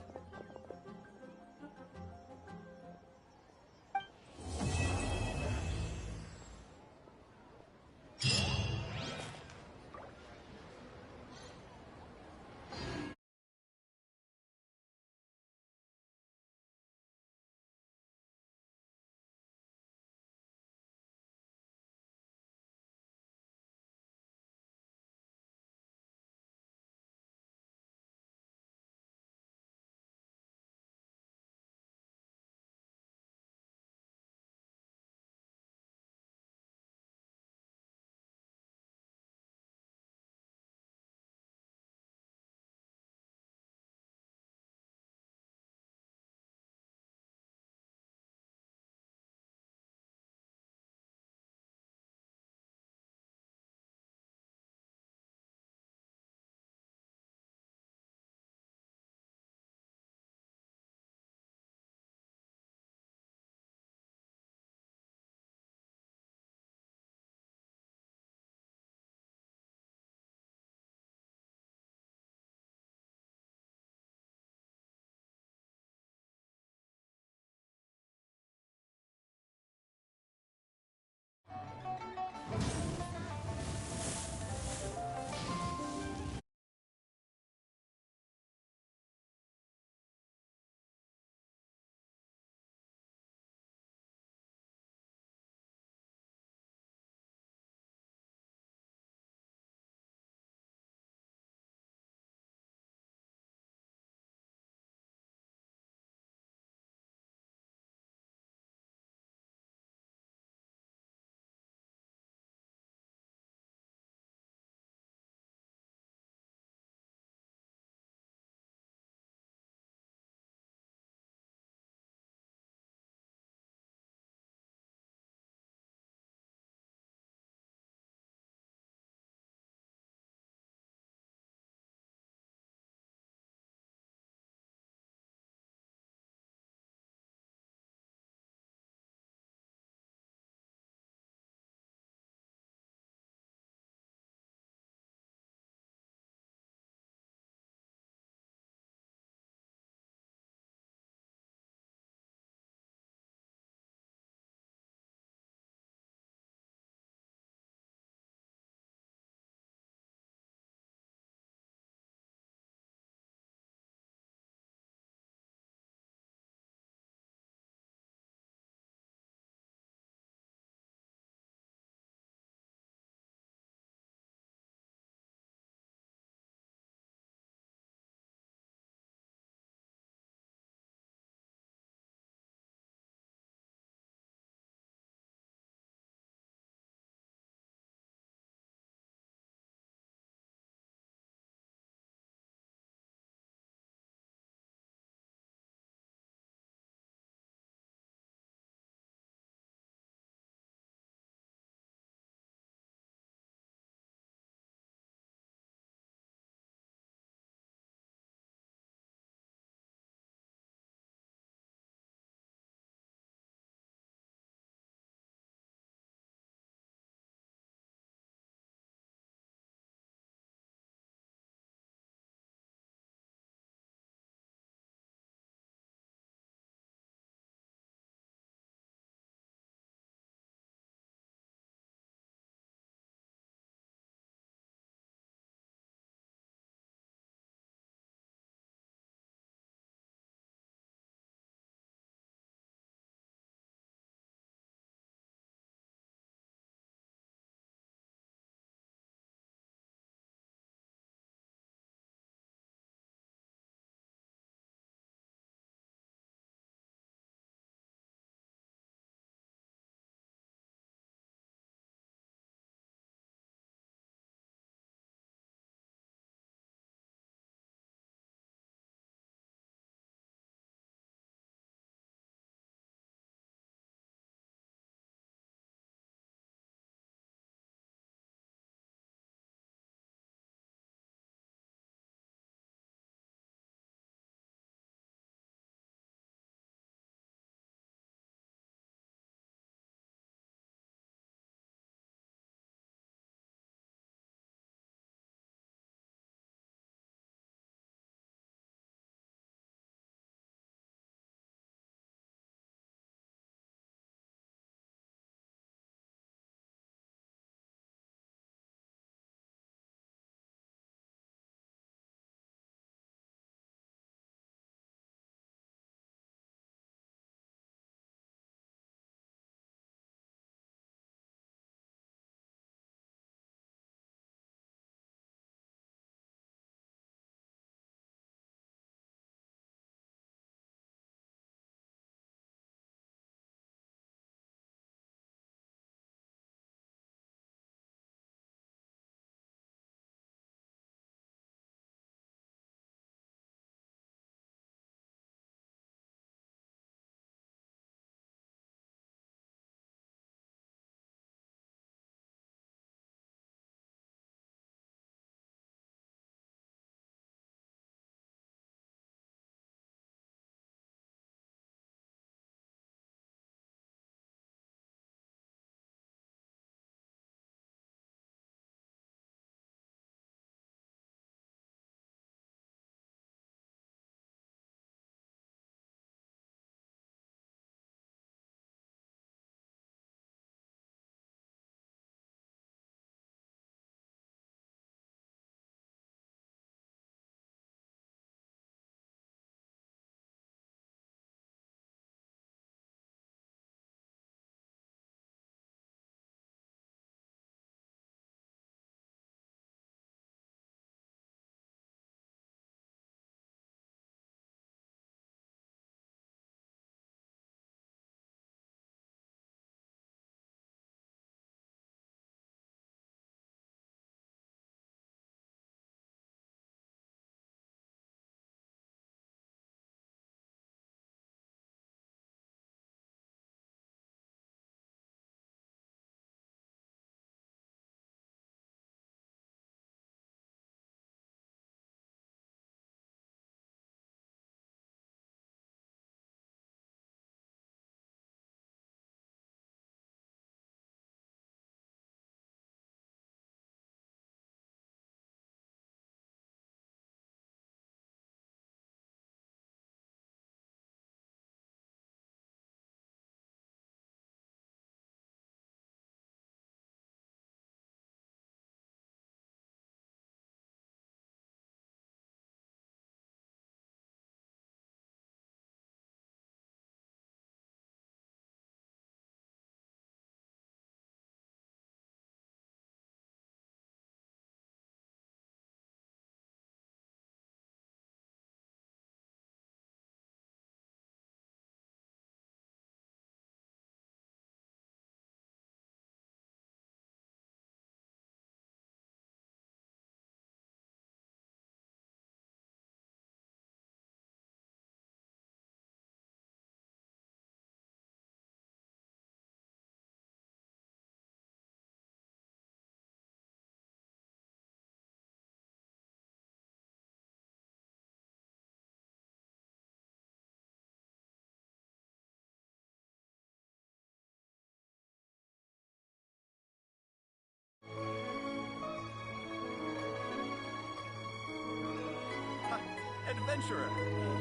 [SPEAKER 10] adventurer.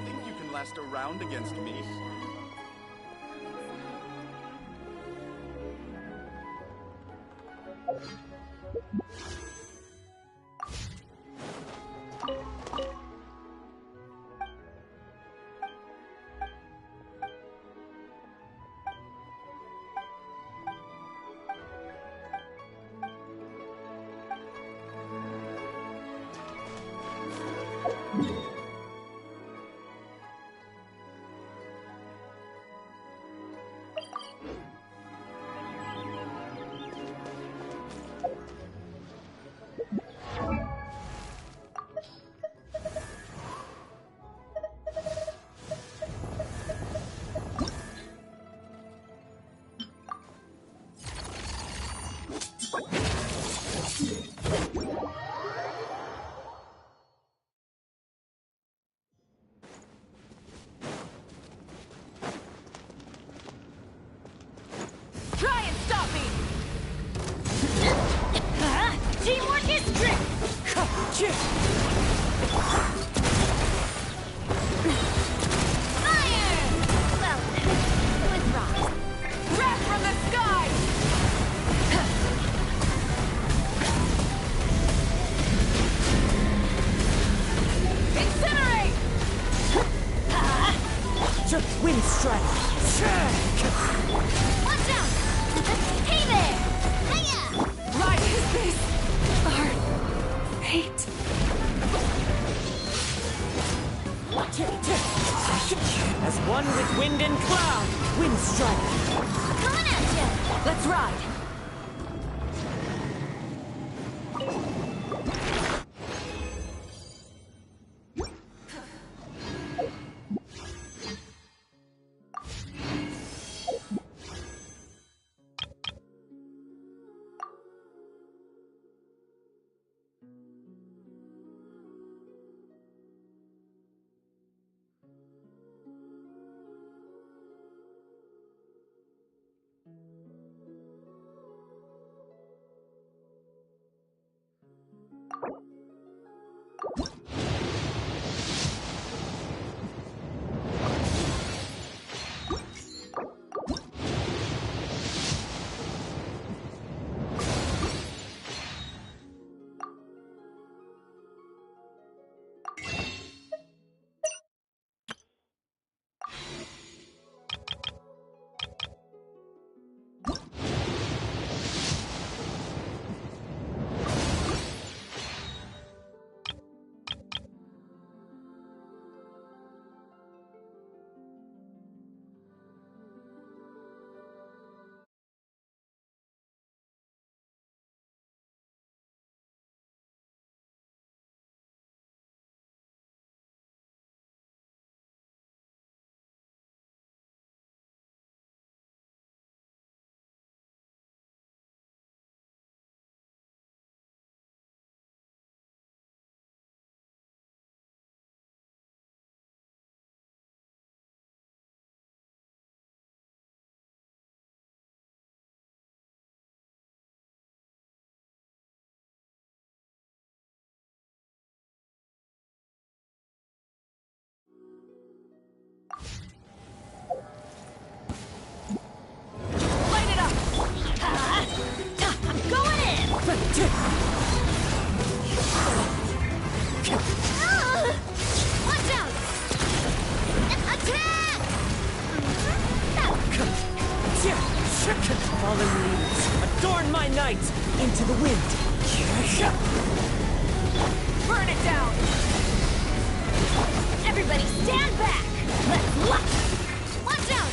[SPEAKER 10] Think you can last a round against me?
[SPEAKER 1] Try and stop me! Teamwork is strength! Fire! Well, withdraw. Wrath from the sky! Incinerate!
[SPEAKER 11] Wind strike!
[SPEAKER 2] Watch out! Hey there! Hiya!
[SPEAKER 7] Why is this our fate?
[SPEAKER 11] As one with wind and cloud, wind strike!
[SPEAKER 2] Coming at you!
[SPEAKER 1] Let's ride! Light it up! I'm going in!
[SPEAKER 2] Watch out! Attack!
[SPEAKER 11] Fallen leaves, adorn my night into the wind.
[SPEAKER 1] Burn it down!
[SPEAKER 2] Everybody stand back! Let's lock! Watch out!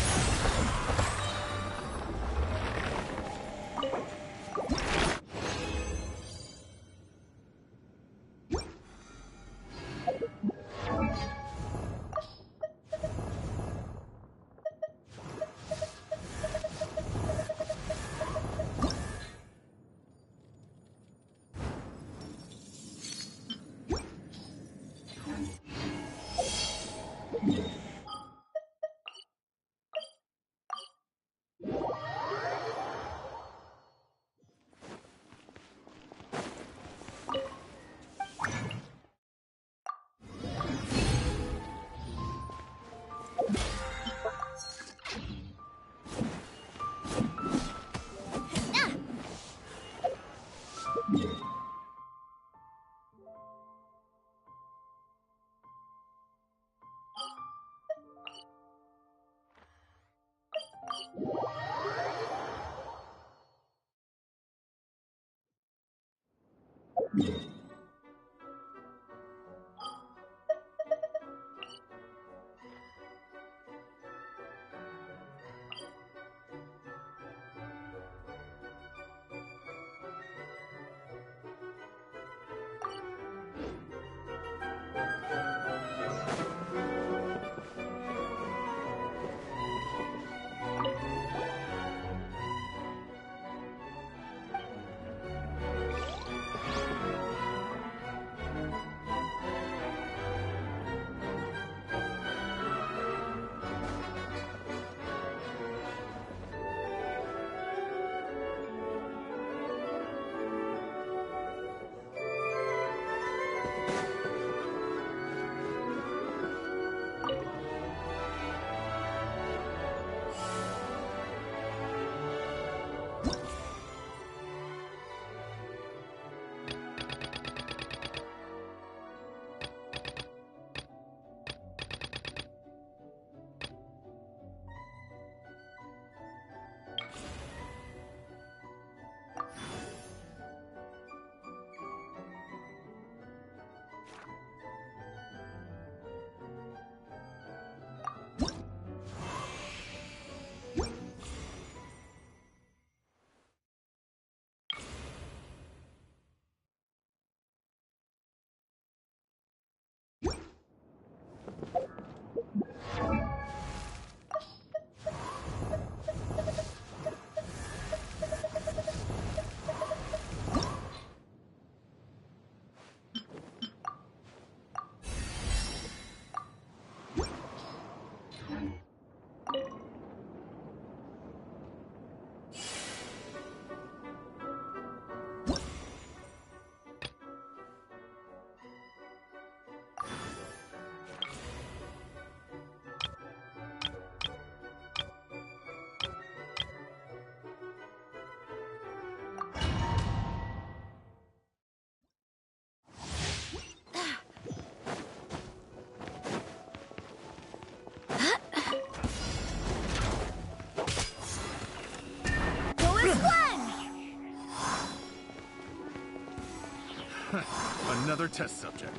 [SPEAKER 10] Another test subject.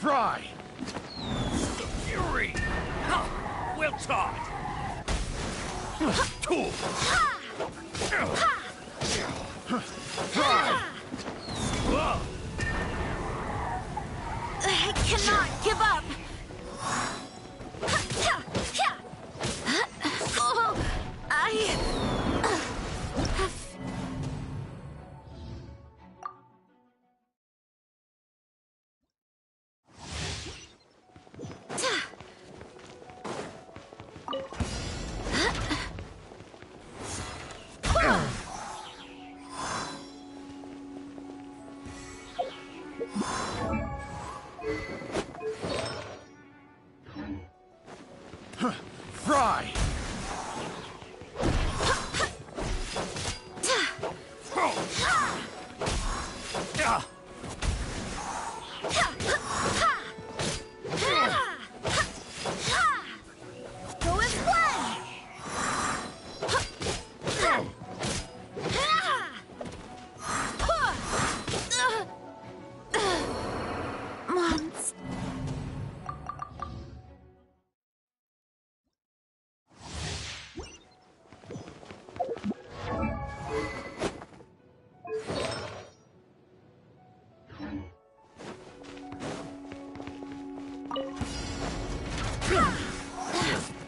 [SPEAKER 10] Fry!
[SPEAKER 11] The fury! Well taught!
[SPEAKER 10] Tool! Fry!
[SPEAKER 3] I cannot give up! Oh,
[SPEAKER 10] Fry!
[SPEAKER 3] go as one! Monster.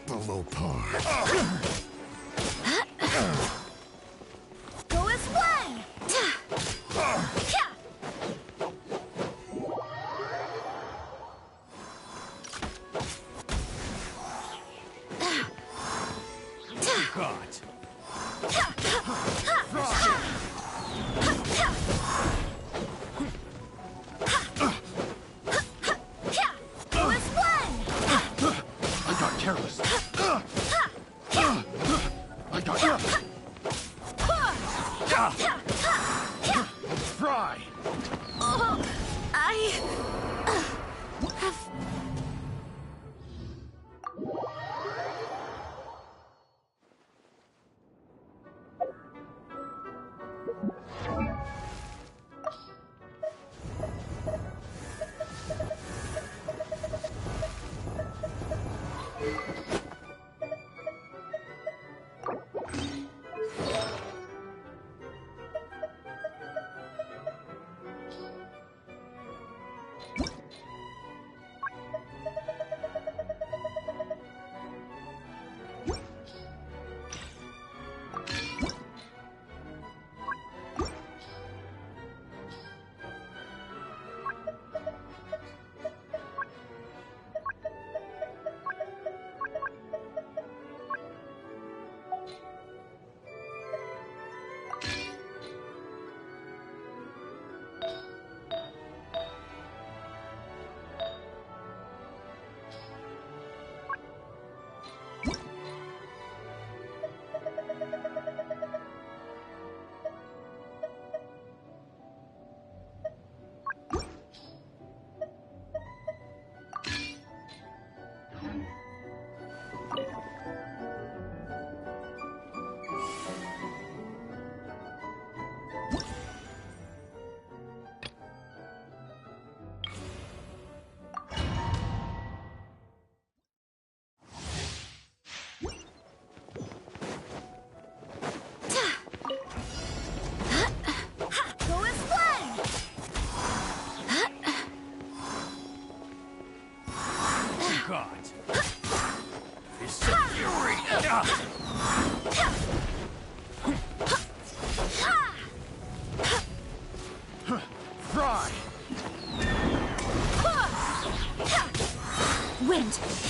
[SPEAKER 10] Below par.
[SPEAKER 3] Go as one!
[SPEAKER 11] Caught.
[SPEAKER 3] Go as one!
[SPEAKER 10] I got careless. I got Fry!
[SPEAKER 3] Oh, I have...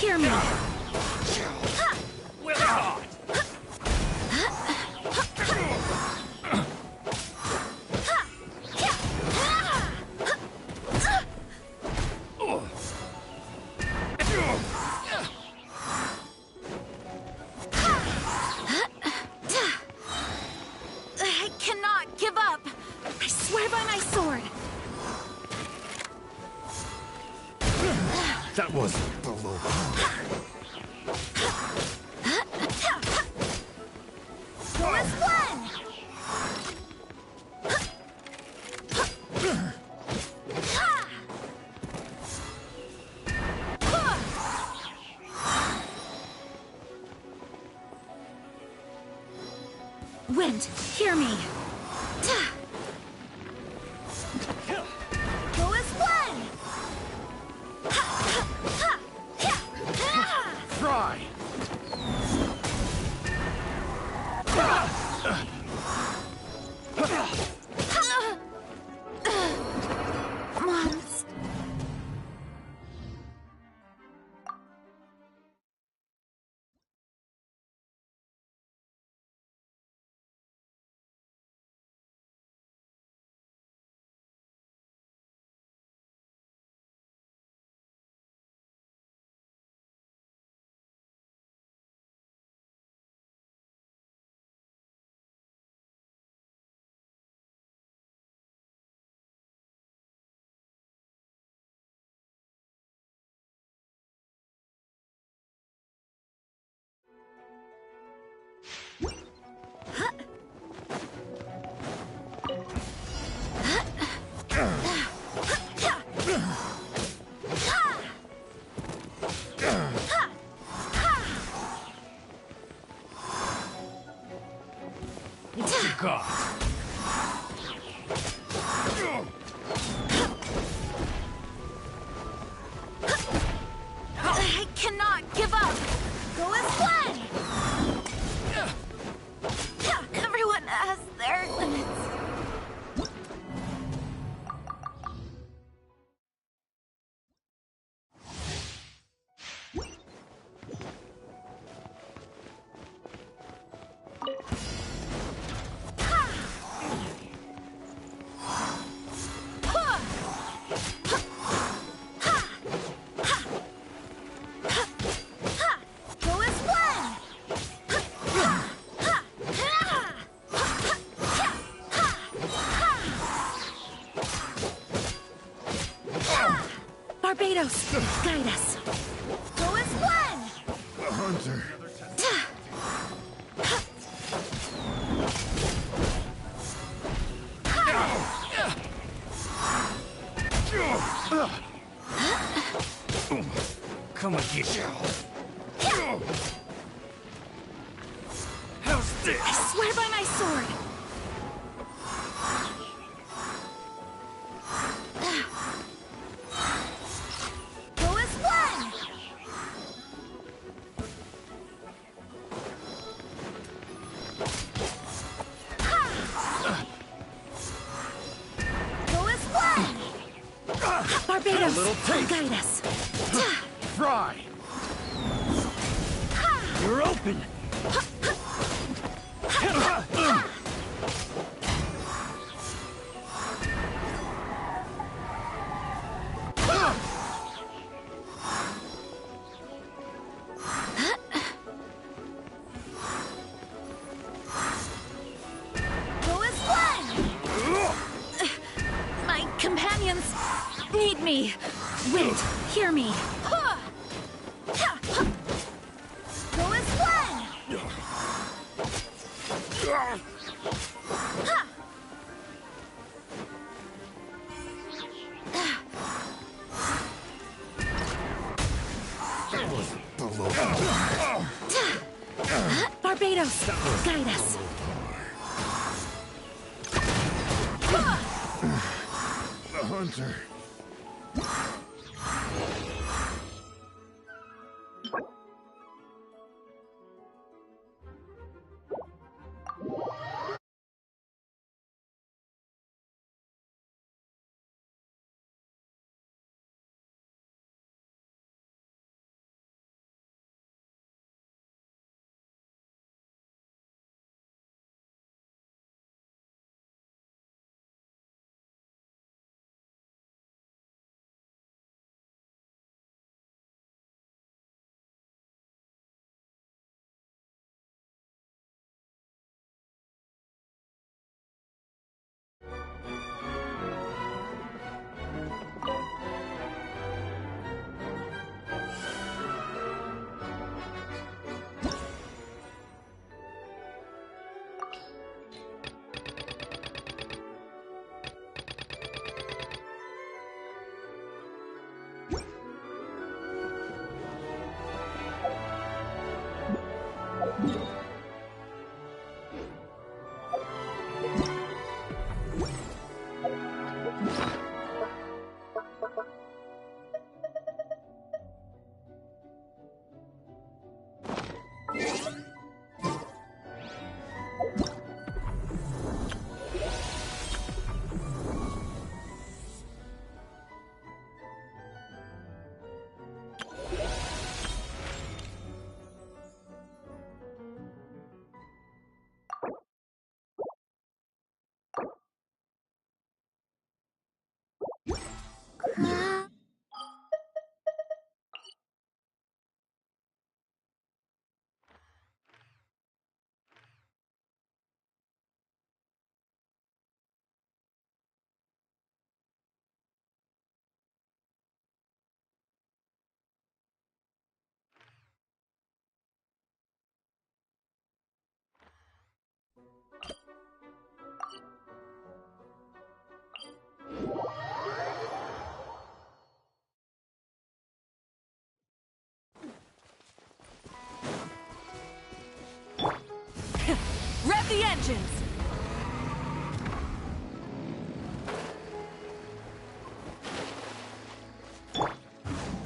[SPEAKER 6] hear me.
[SPEAKER 10] Well done.
[SPEAKER 6] I cannot give up. I swear by my sword.
[SPEAKER 10] That was below.
[SPEAKER 6] Chorus one. Wind, hear me. Chorus one.
[SPEAKER 10] Try.
[SPEAKER 6] Once.
[SPEAKER 10] What you got?
[SPEAKER 6] I cannot give up. Go as one. Everyone has their limits. Go as one. Barbados, guide us. Go as one.
[SPEAKER 10] A hunter. Come again. How's this?
[SPEAKER 6] I swear by my sword. Go as one. Go as one. Barbados,
[SPEAKER 10] A little taste.
[SPEAKER 6] guide us.
[SPEAKER 10] Try. You're open.
[SPEAKER 6] Go as one. My companions need me. Wind, hear me. Go as one.
[SPEAKER 10] That was below.
[SPEAKER 6] Barbados, guide us.
[SPEAKER 10] The hunter.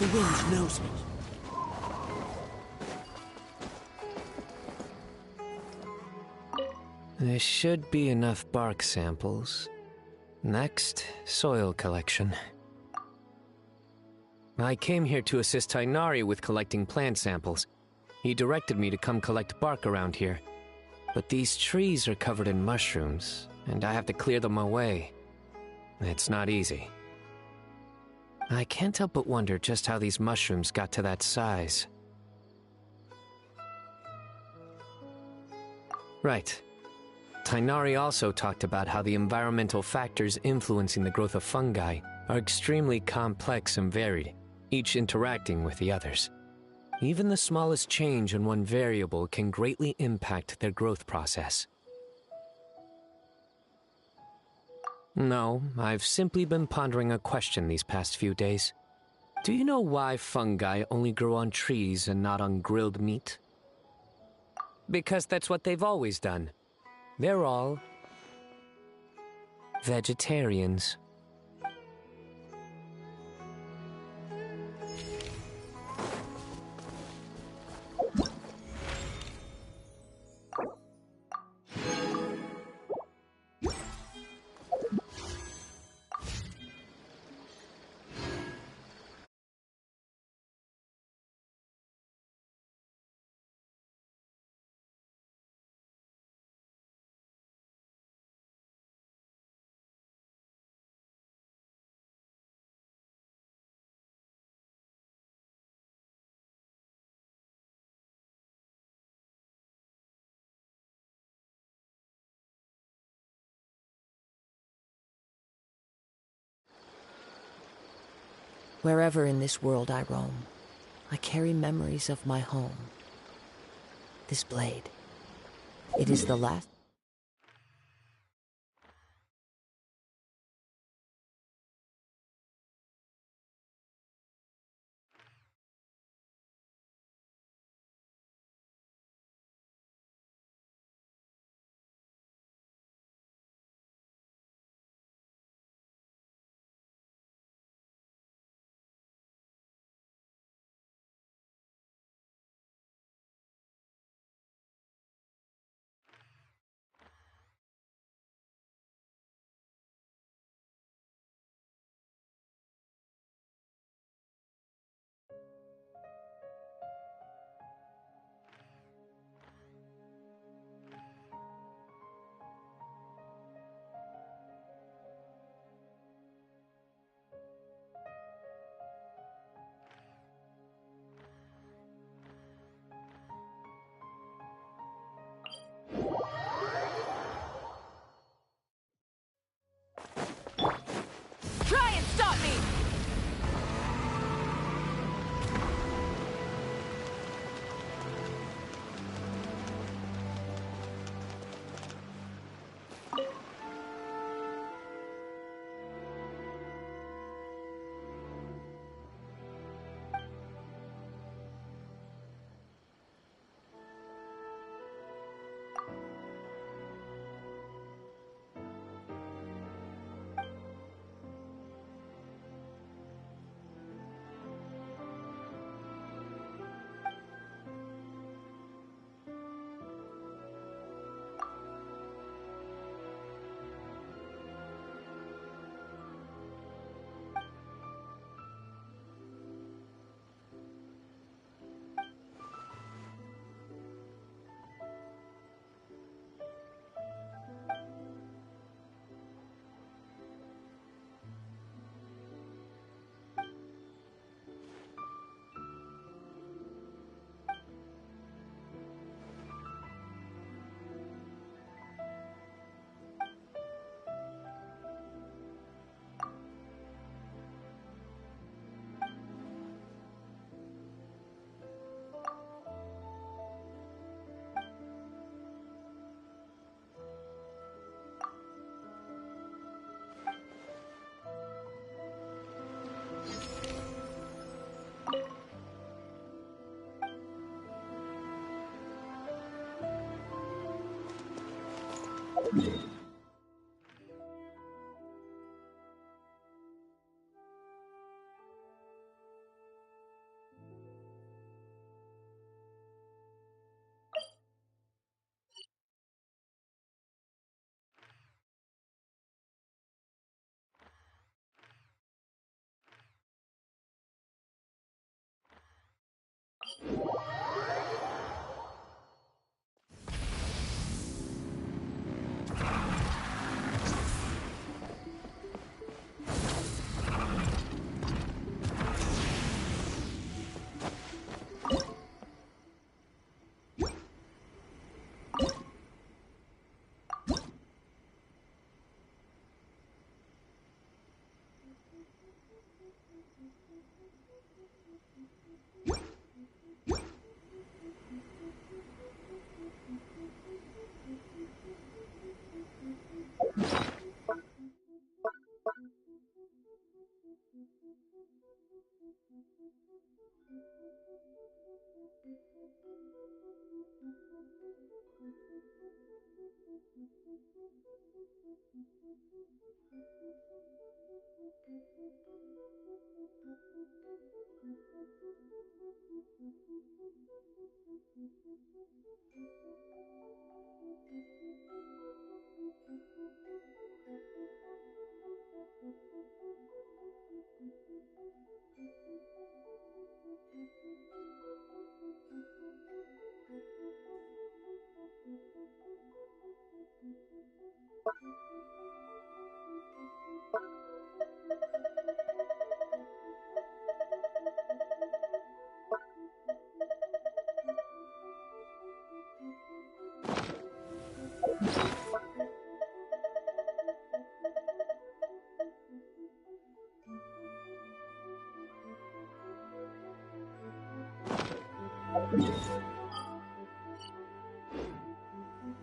[SPEAKER 11] The wind knows me.
[SPEAKER 12] There should be enough bark samples. Next, soil collection. I came here to assist Tainari with collecting plant samples. He directed me to come collect bark around here. But these trees are covered in mushrooms, and I have to clear them away. It's not easy. I can't help but wonder just how these mushrooms got to that size. Right. Tainari also talked about how the environmental factors influencing the growth of fungi are extremely complex and varied, each interacting with the others. Even the smallest change in one variable can greatly impact their growth process. No, I've simply been pondering a question these past few days. Do you know why fungi only grow on trees and not on grilled meat? Because that's what they've always done. They're all vegetarians.
[SPEAKER 13] Wherever in this world I roam, I carry memories of my home. This blade, it is the last...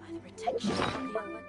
[SPEAKER 1] By the protection of the electric.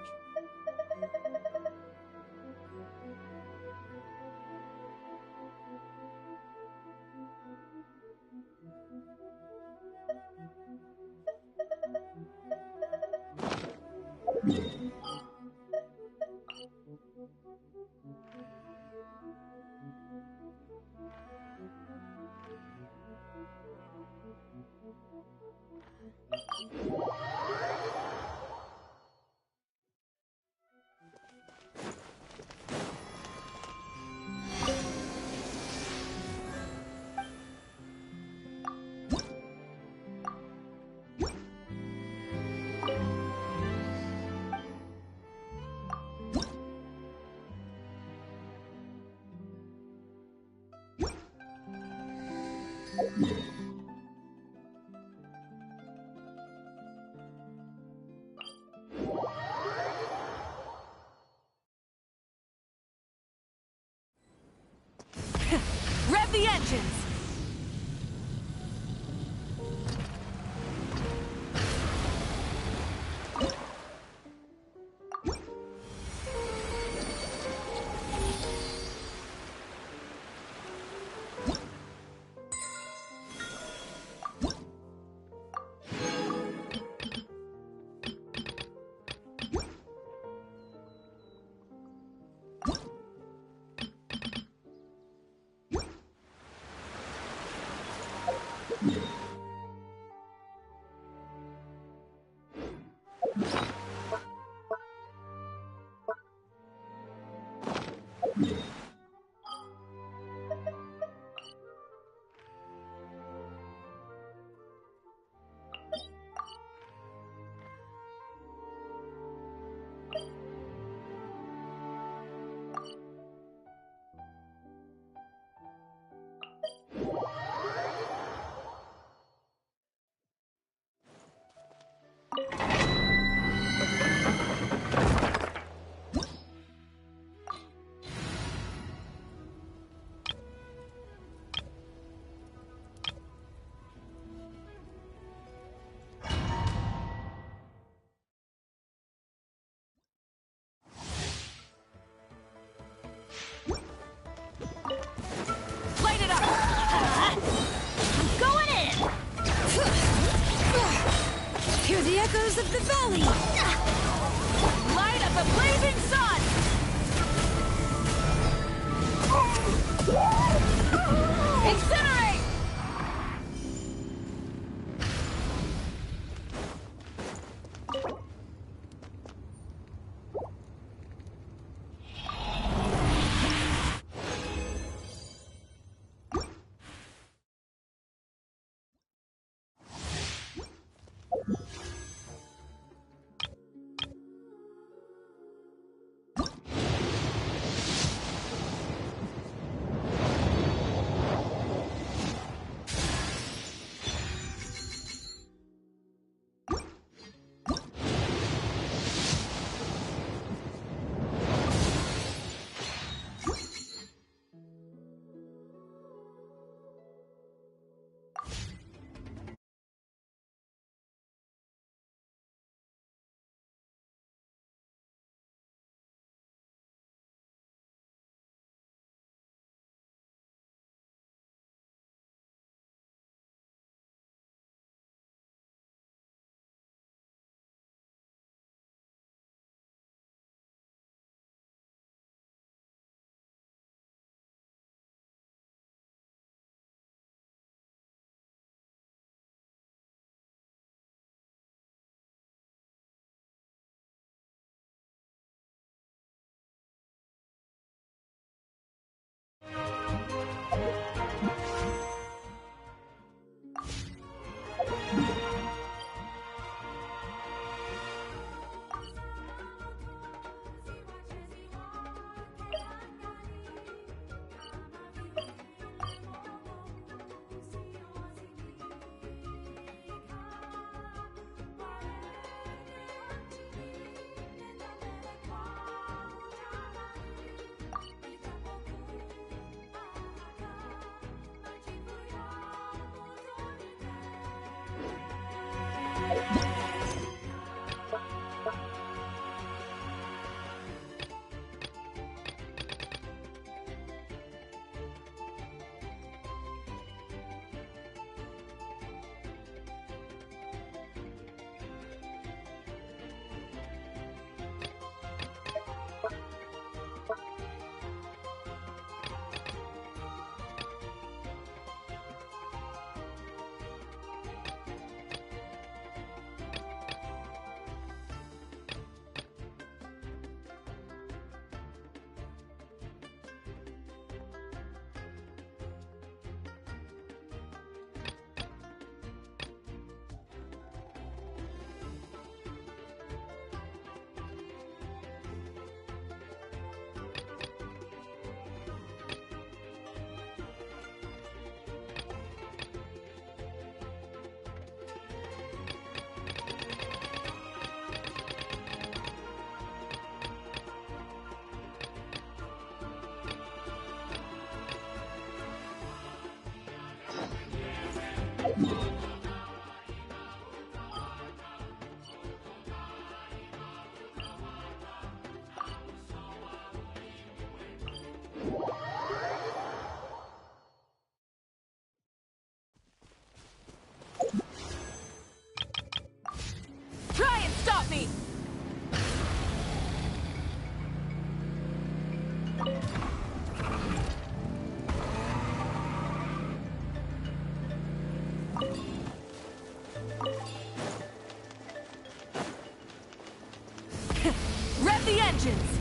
[SPEAKER 14] Rev the engines! Light it up! I'm going in! Hear the echoes of the valley! Light up the blazing sun! Incinerate! Try and stop me! Rev the engines!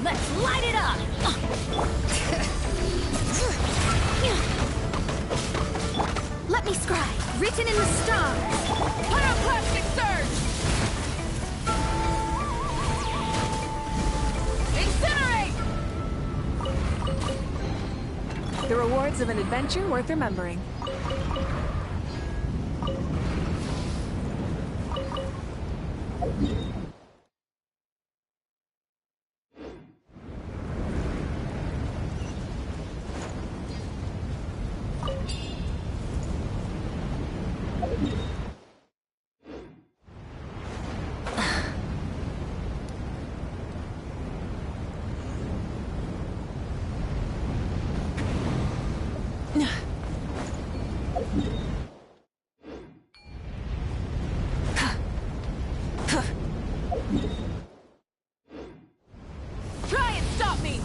[SPEAKER 14] Let's light it up! Let me scribe, written in the stars. Pyroclastic surge! Incinerate! The rewards of an adventure worth remembering. Try and stop me!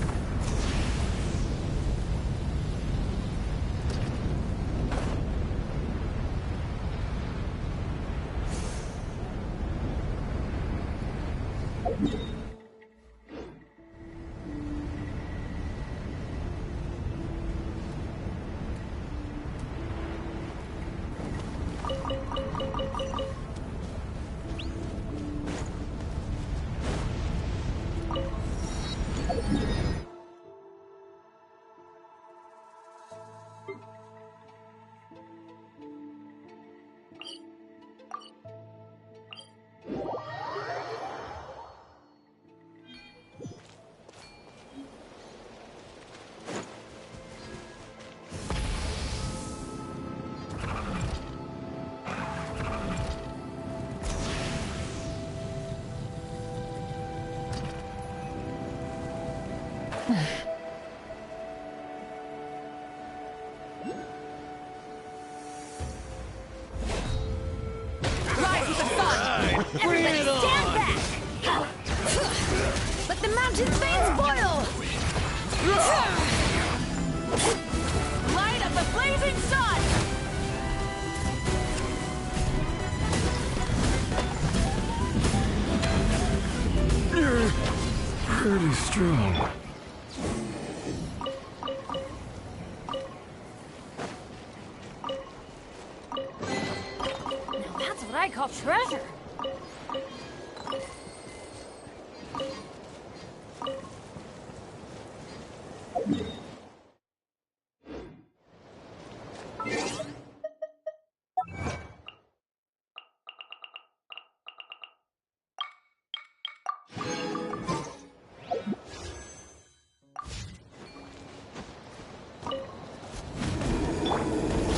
[SPEAKER 14] Rise with the sun! Everybody stand back! Let the mountain's veins boil! Light of the blazing sun!
[SPEAKER 10] You're pretty strong.
[SPEAKER 14] Now that's what I call treasure!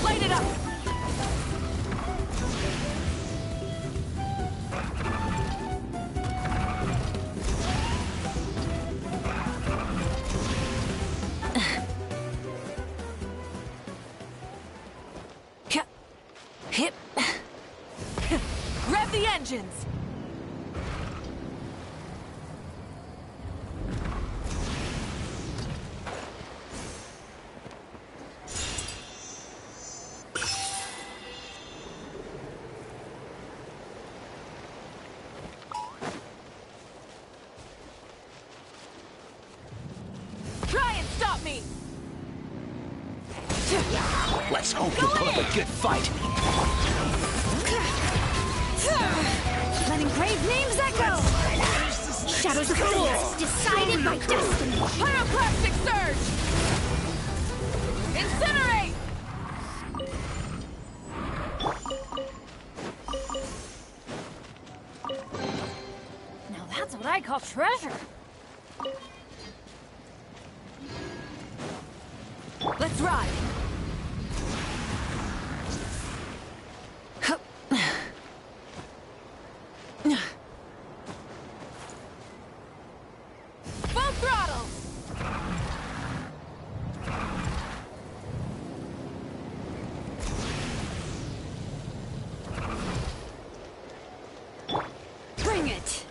[SPEAKER 14] Light it up! Hip. Rev the engines! Try and stop me!
[SPEAKER 9] Let's hope you put up a good fight.
[SPEAKER 14] Letting grave names echo! Shadows of fate, decided by destiny! Pyroclastic surge! Incinerate! Now that's what I call treasure! Let's ride! Full throttle! Bring it!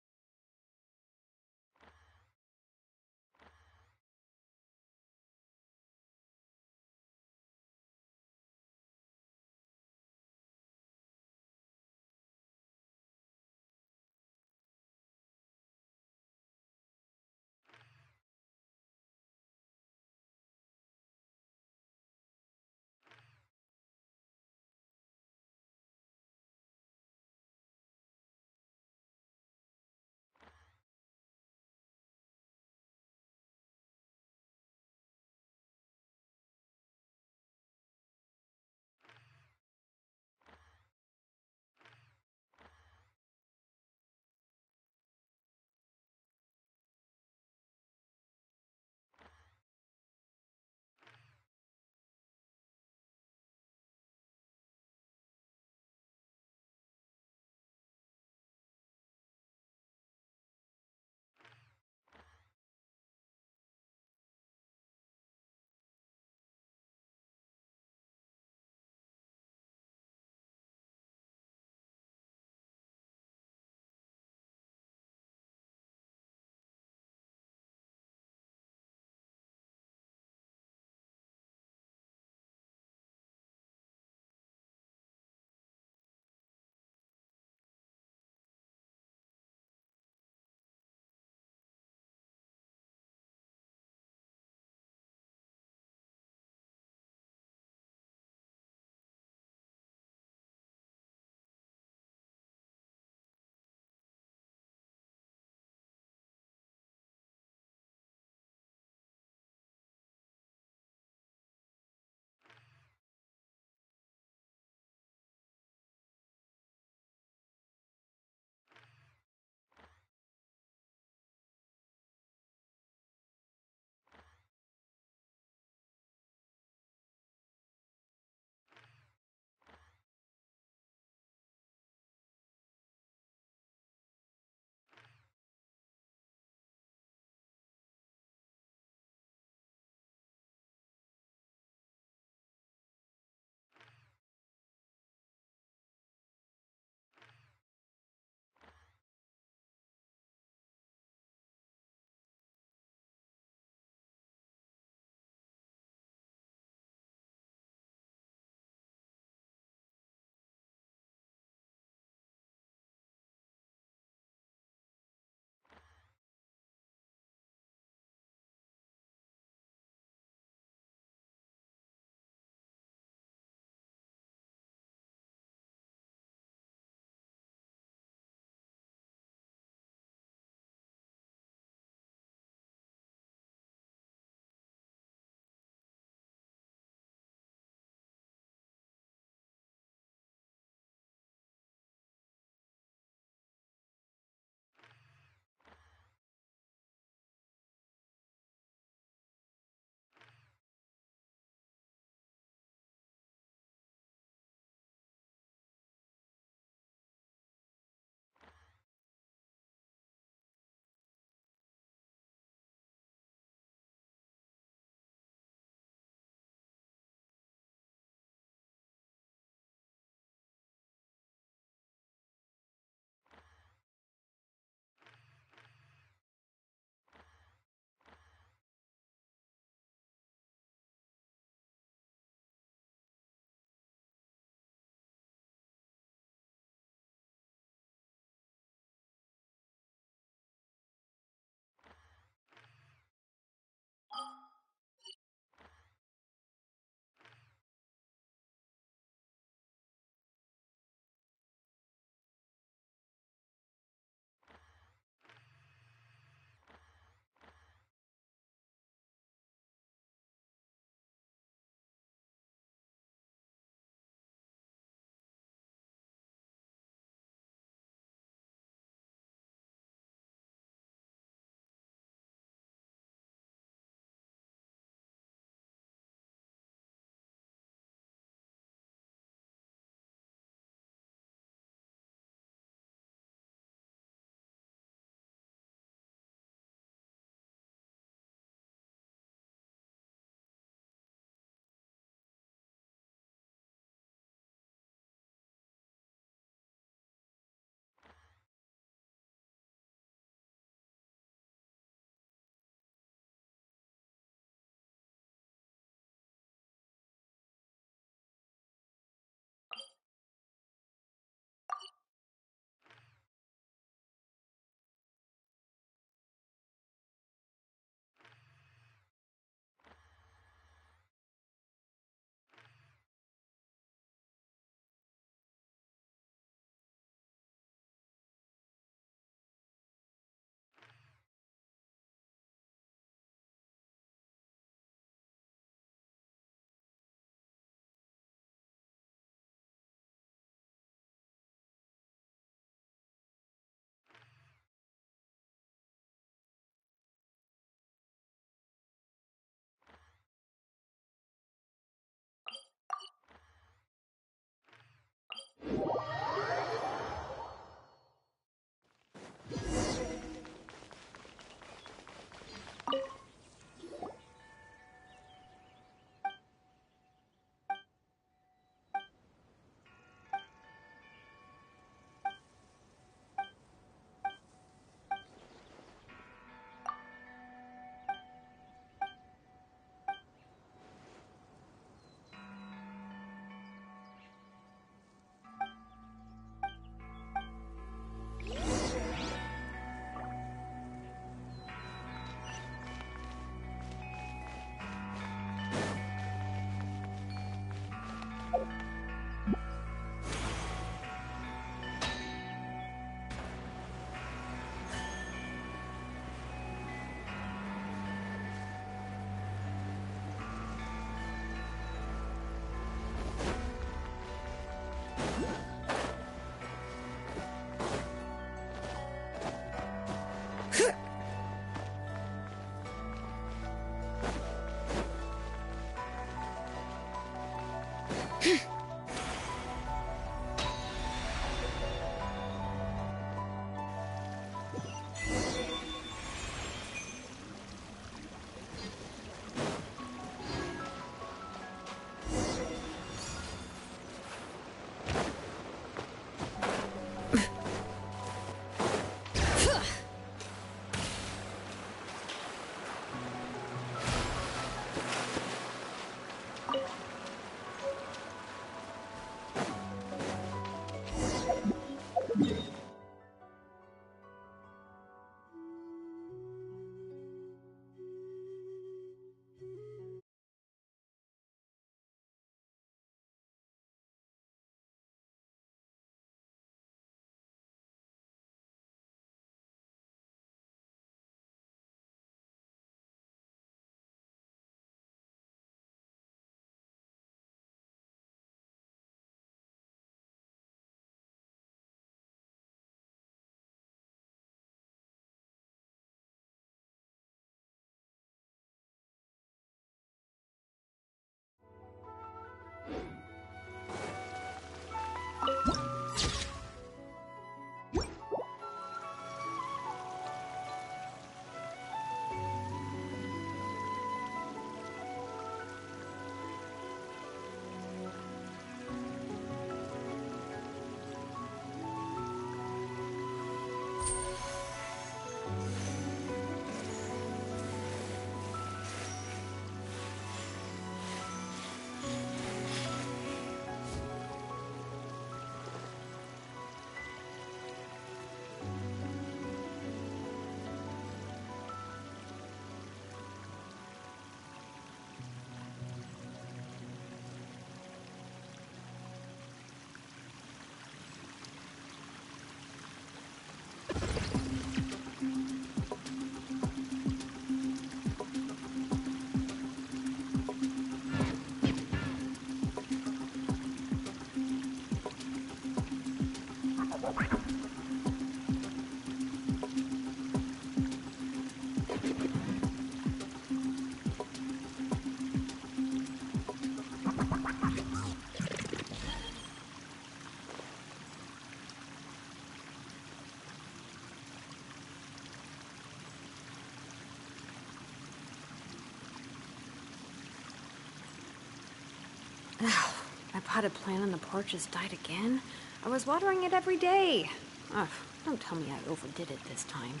[SPEAKER 15] My potted plant on the porch has died again. I was watering it every day. Ugh, don't tell me I overdid it this time.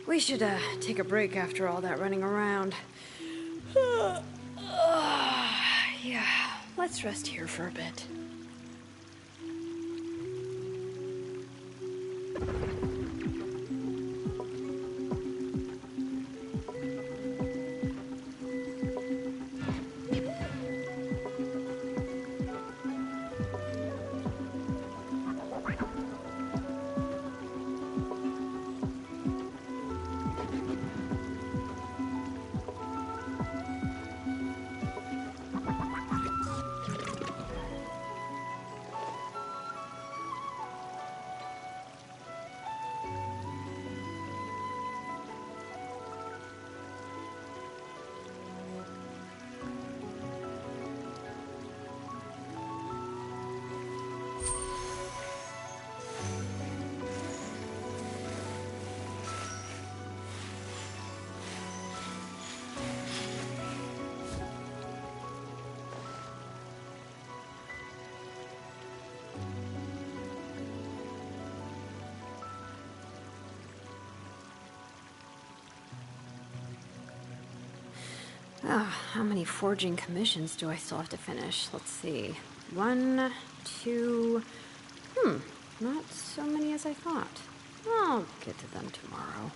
[SPEAKER 15] We should, take a break after all that running around. Yeah, let's rest here for a bit. How many forging commissions do I still have to finish? Let's see. 1, 2... not so many as I thought. I'll get to them tomorrow.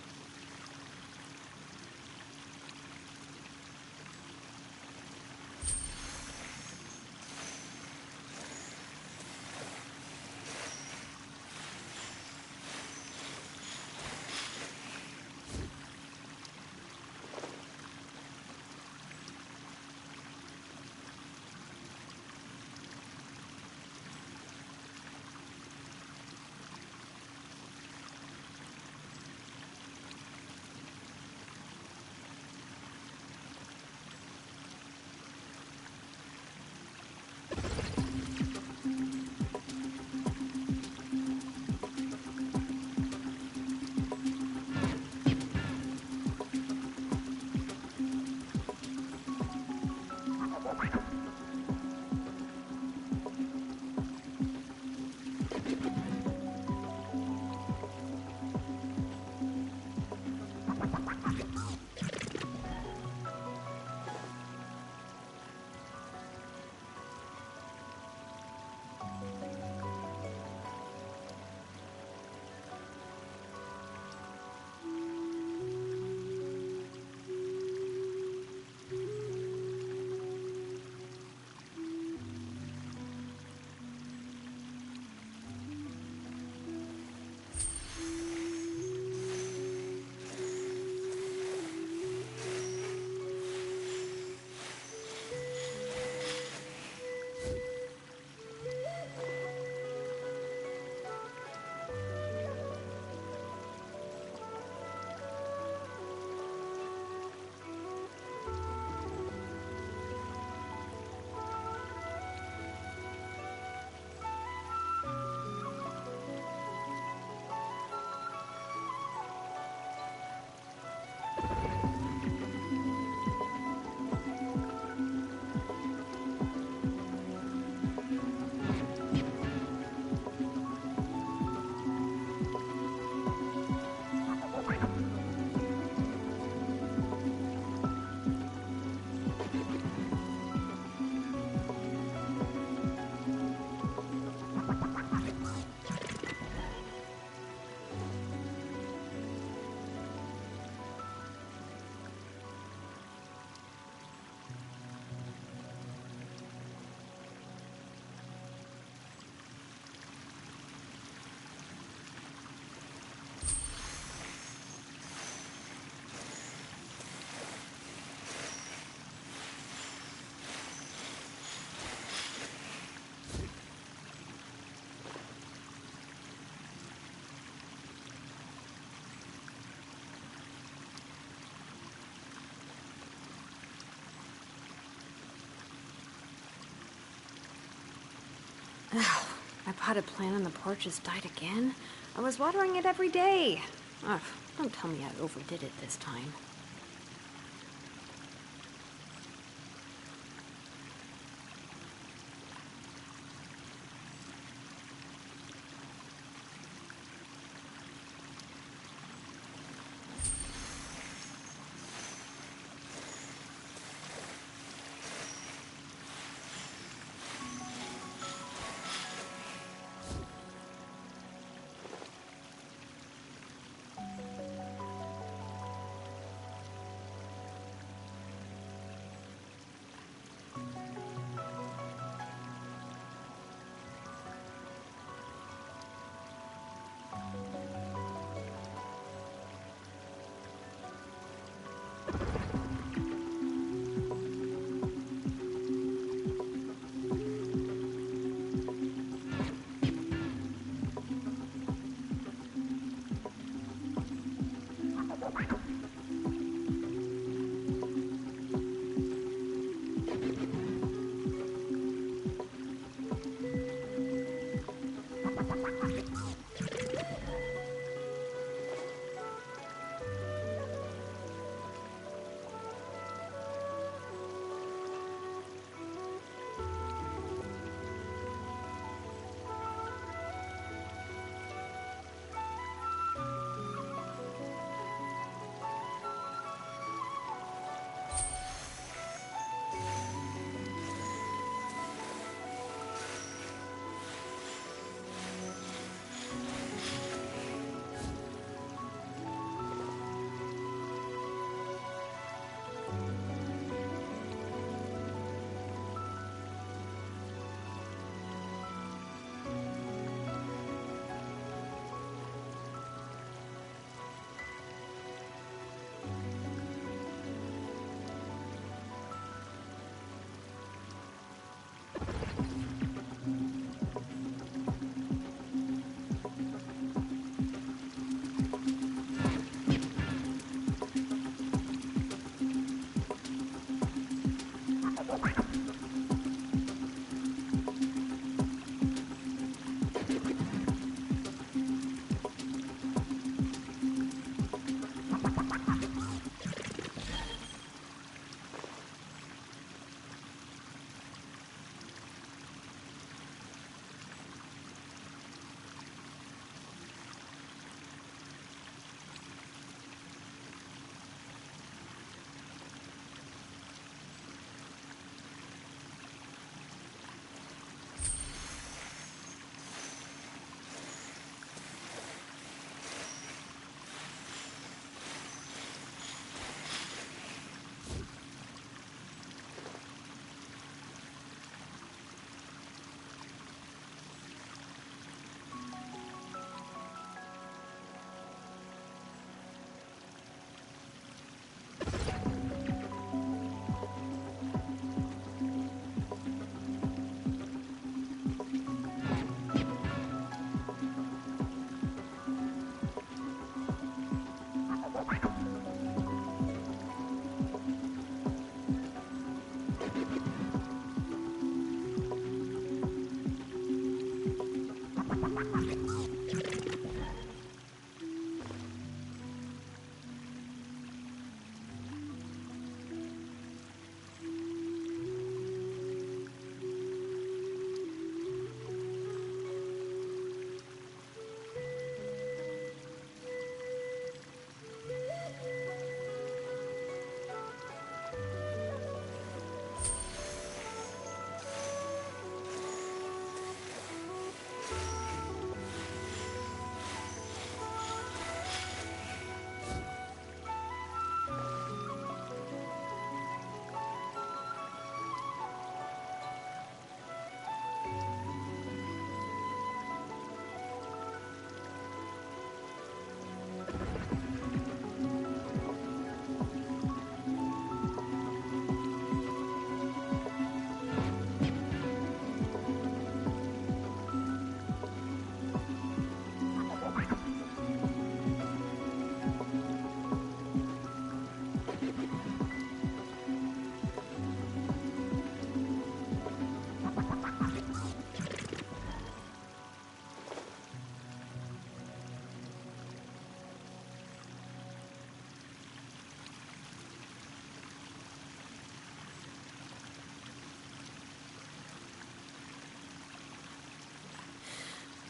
[SPEAKER 15] My potted plant on the porch has died again. I was watering it every day. Ugh, don't tell me I overdid it this time.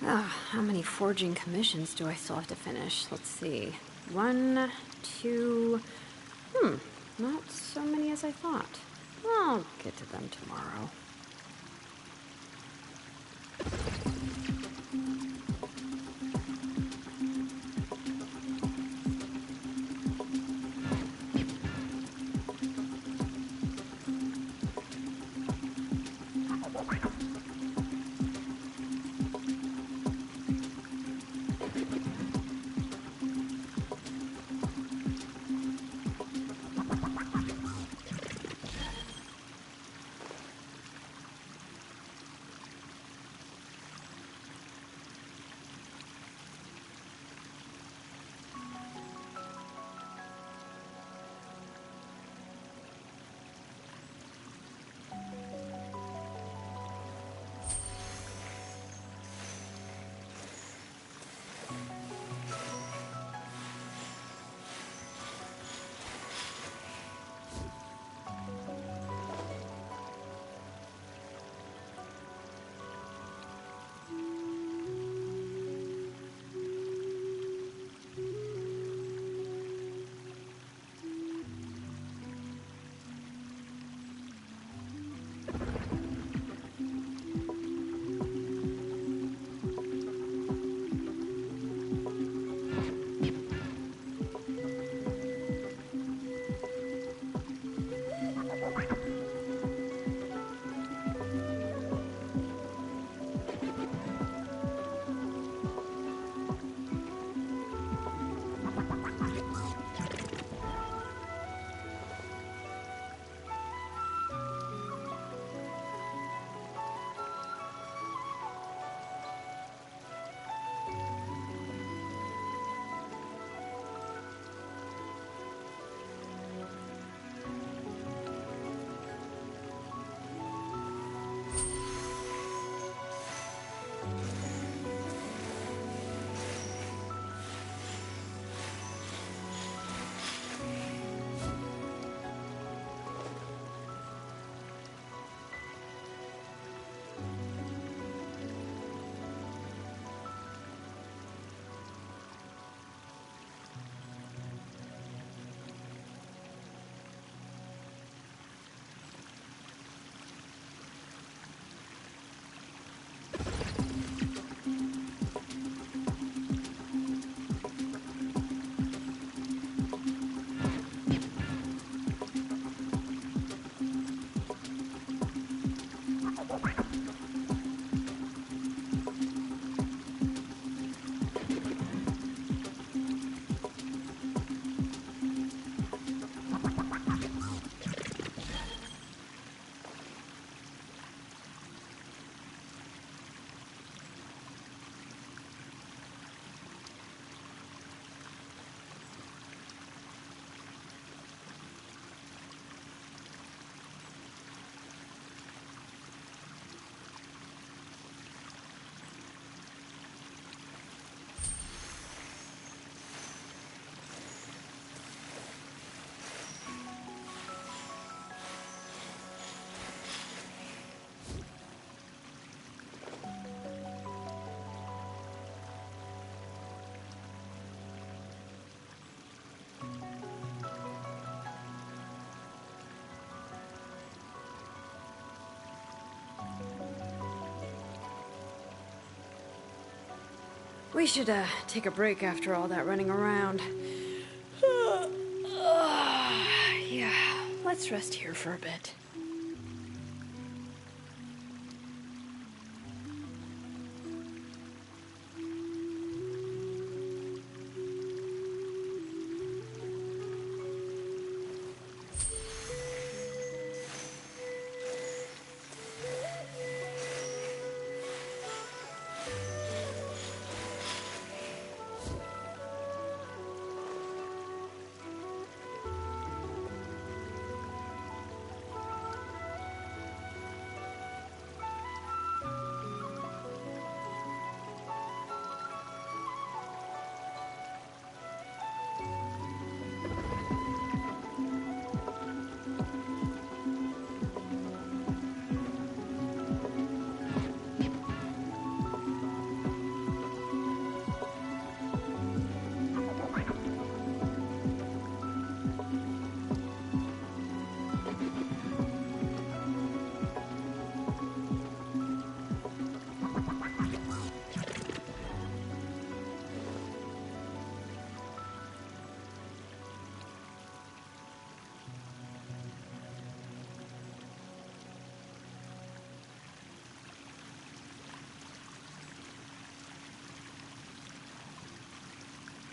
[SPEAKER 15] How many forging commissions do I still have to finish? Let's see. 1, 2... not so many as I thought. I'll get to them tomorrow. We should take a break after all that running around. Yeah, let's rest here for a bit.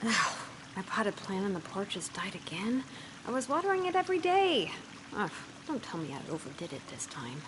[SPEAKER 15] My potted plant on the porch has died again. I was watering it every day. Ugh, don't tell me I overdid it this time.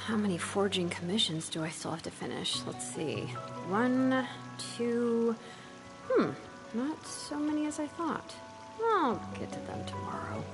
[SPEAKER 15] How many forging commissions do I still have to finish? Let's see. 1, 2... not so many as I thought. I'll get to them tomorrow.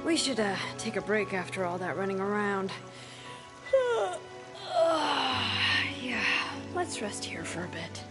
[SPEAKER 15] We should, take a break after all that running around. Yeah, let's rest here for a bit.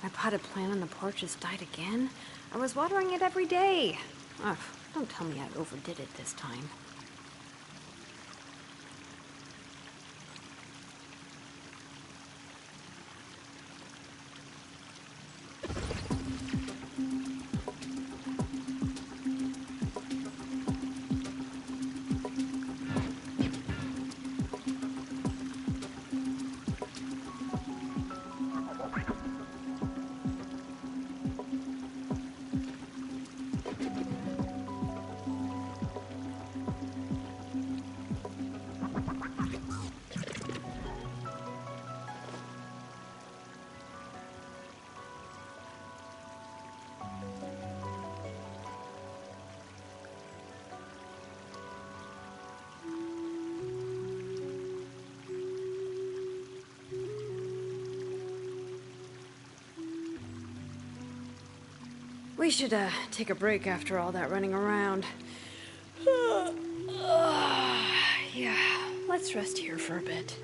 [SPEAKER 15] My potted plant on the porch has died again. I was watering it every day. Ugh, don't tell me I overdid it this time. We should, take a break after all that running around. Yeah, let's rest here for a bit.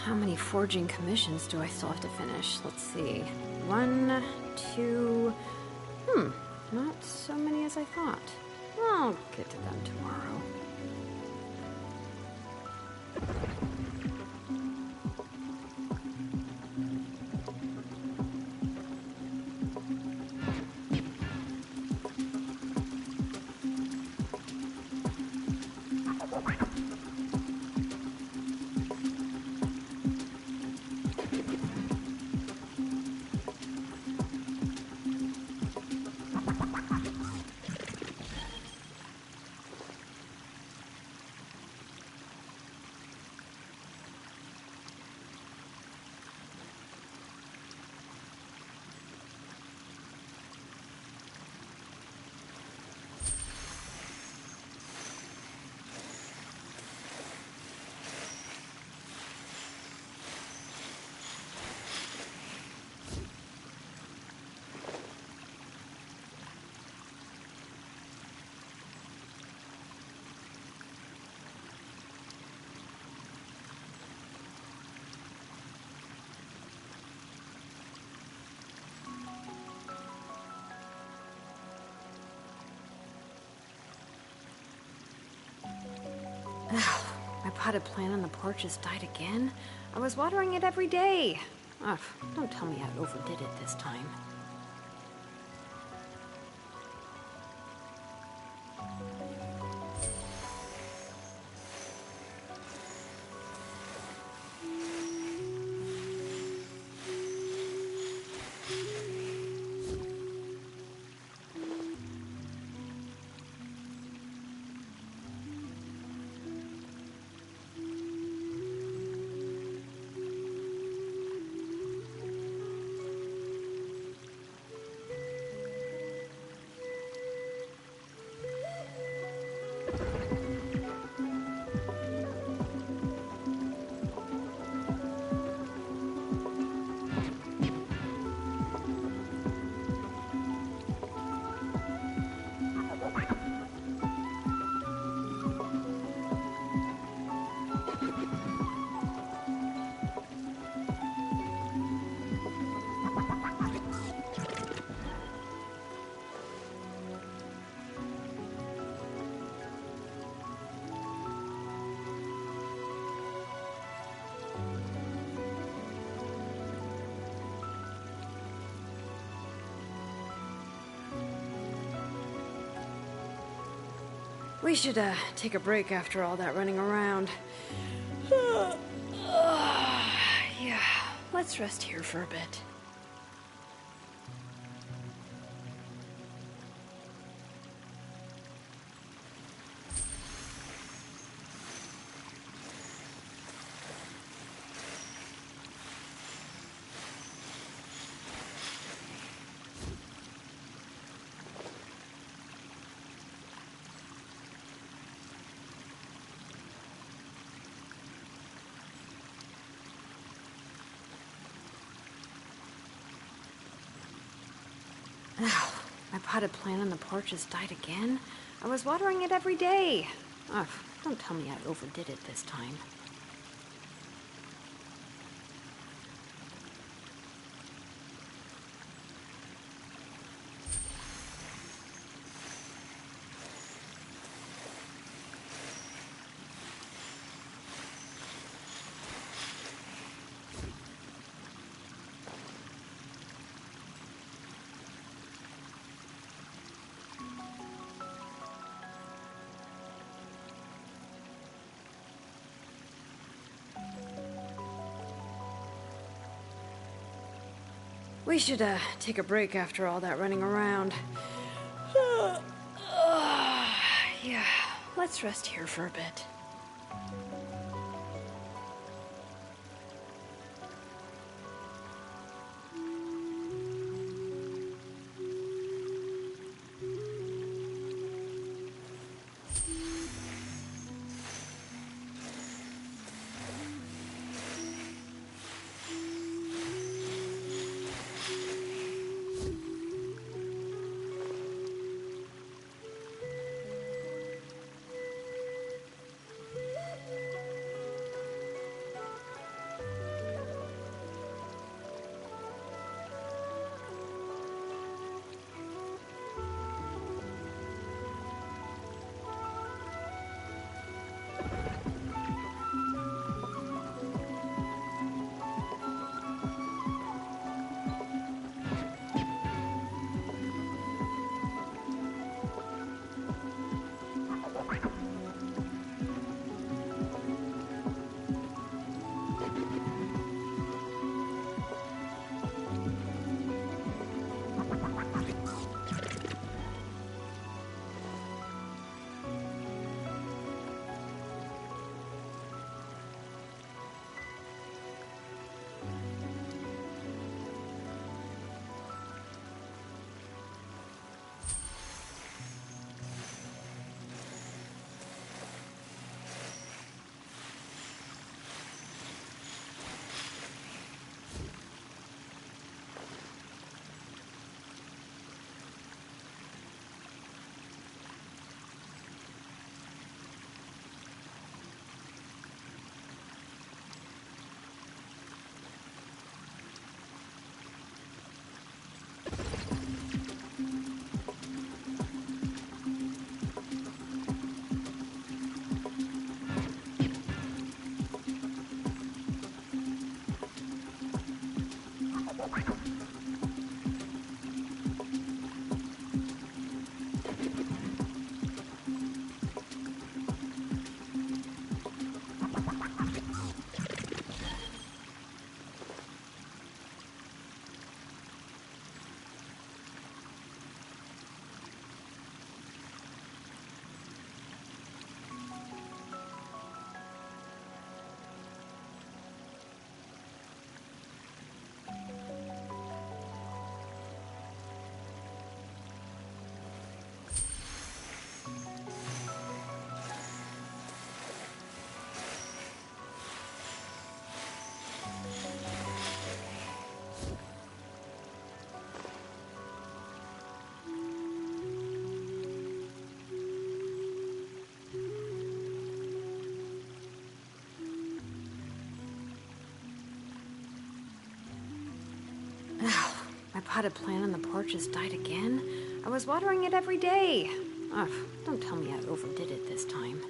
[SPEAKER 15] How many forging commissions do I still have to finish? Let's see. 1, 2... not so many as I thought. I'll get to them tomorrow. My potted plant on the porch has died again. I was watering it every day. Ugh, don't tell me I overdid it this time. We should, take a break after all that running around. Yeah, let's rest here for a bit. My potted plant on the porch has died again. I was watering it every day. Ugh, don't tell me I overdid it this time. We should, take a break after all that running around. Yeah, let's rest here for a bit. My potted plant on the porch has died again. I was watering it every day. Ugh, don't tell me I overdid it this time.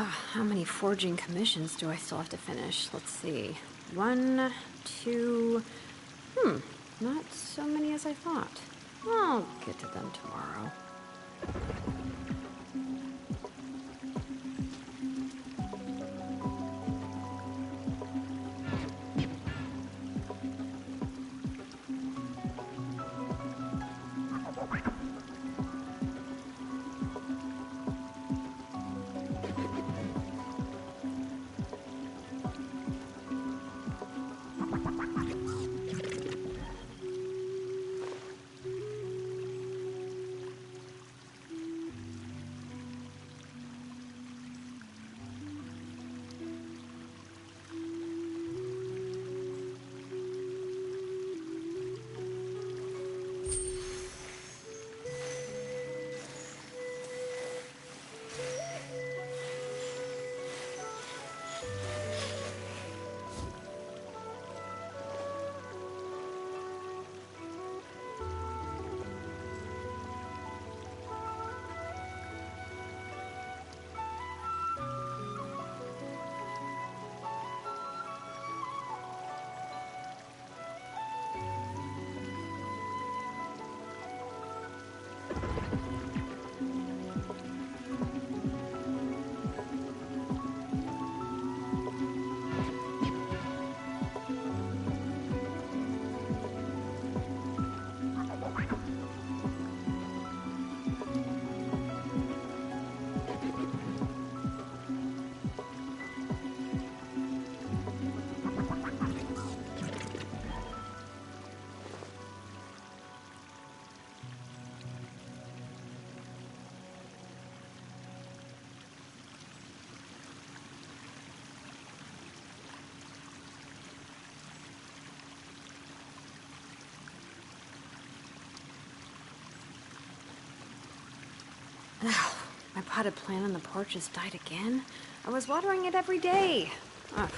[SPEAKER 15] How many forging commissions do I still have to finish? Let's see. 1, 2... not so many as I thought. I'll get to them tomorrow. My potted plant on the porch has died again. I was watering it every day. Ugh.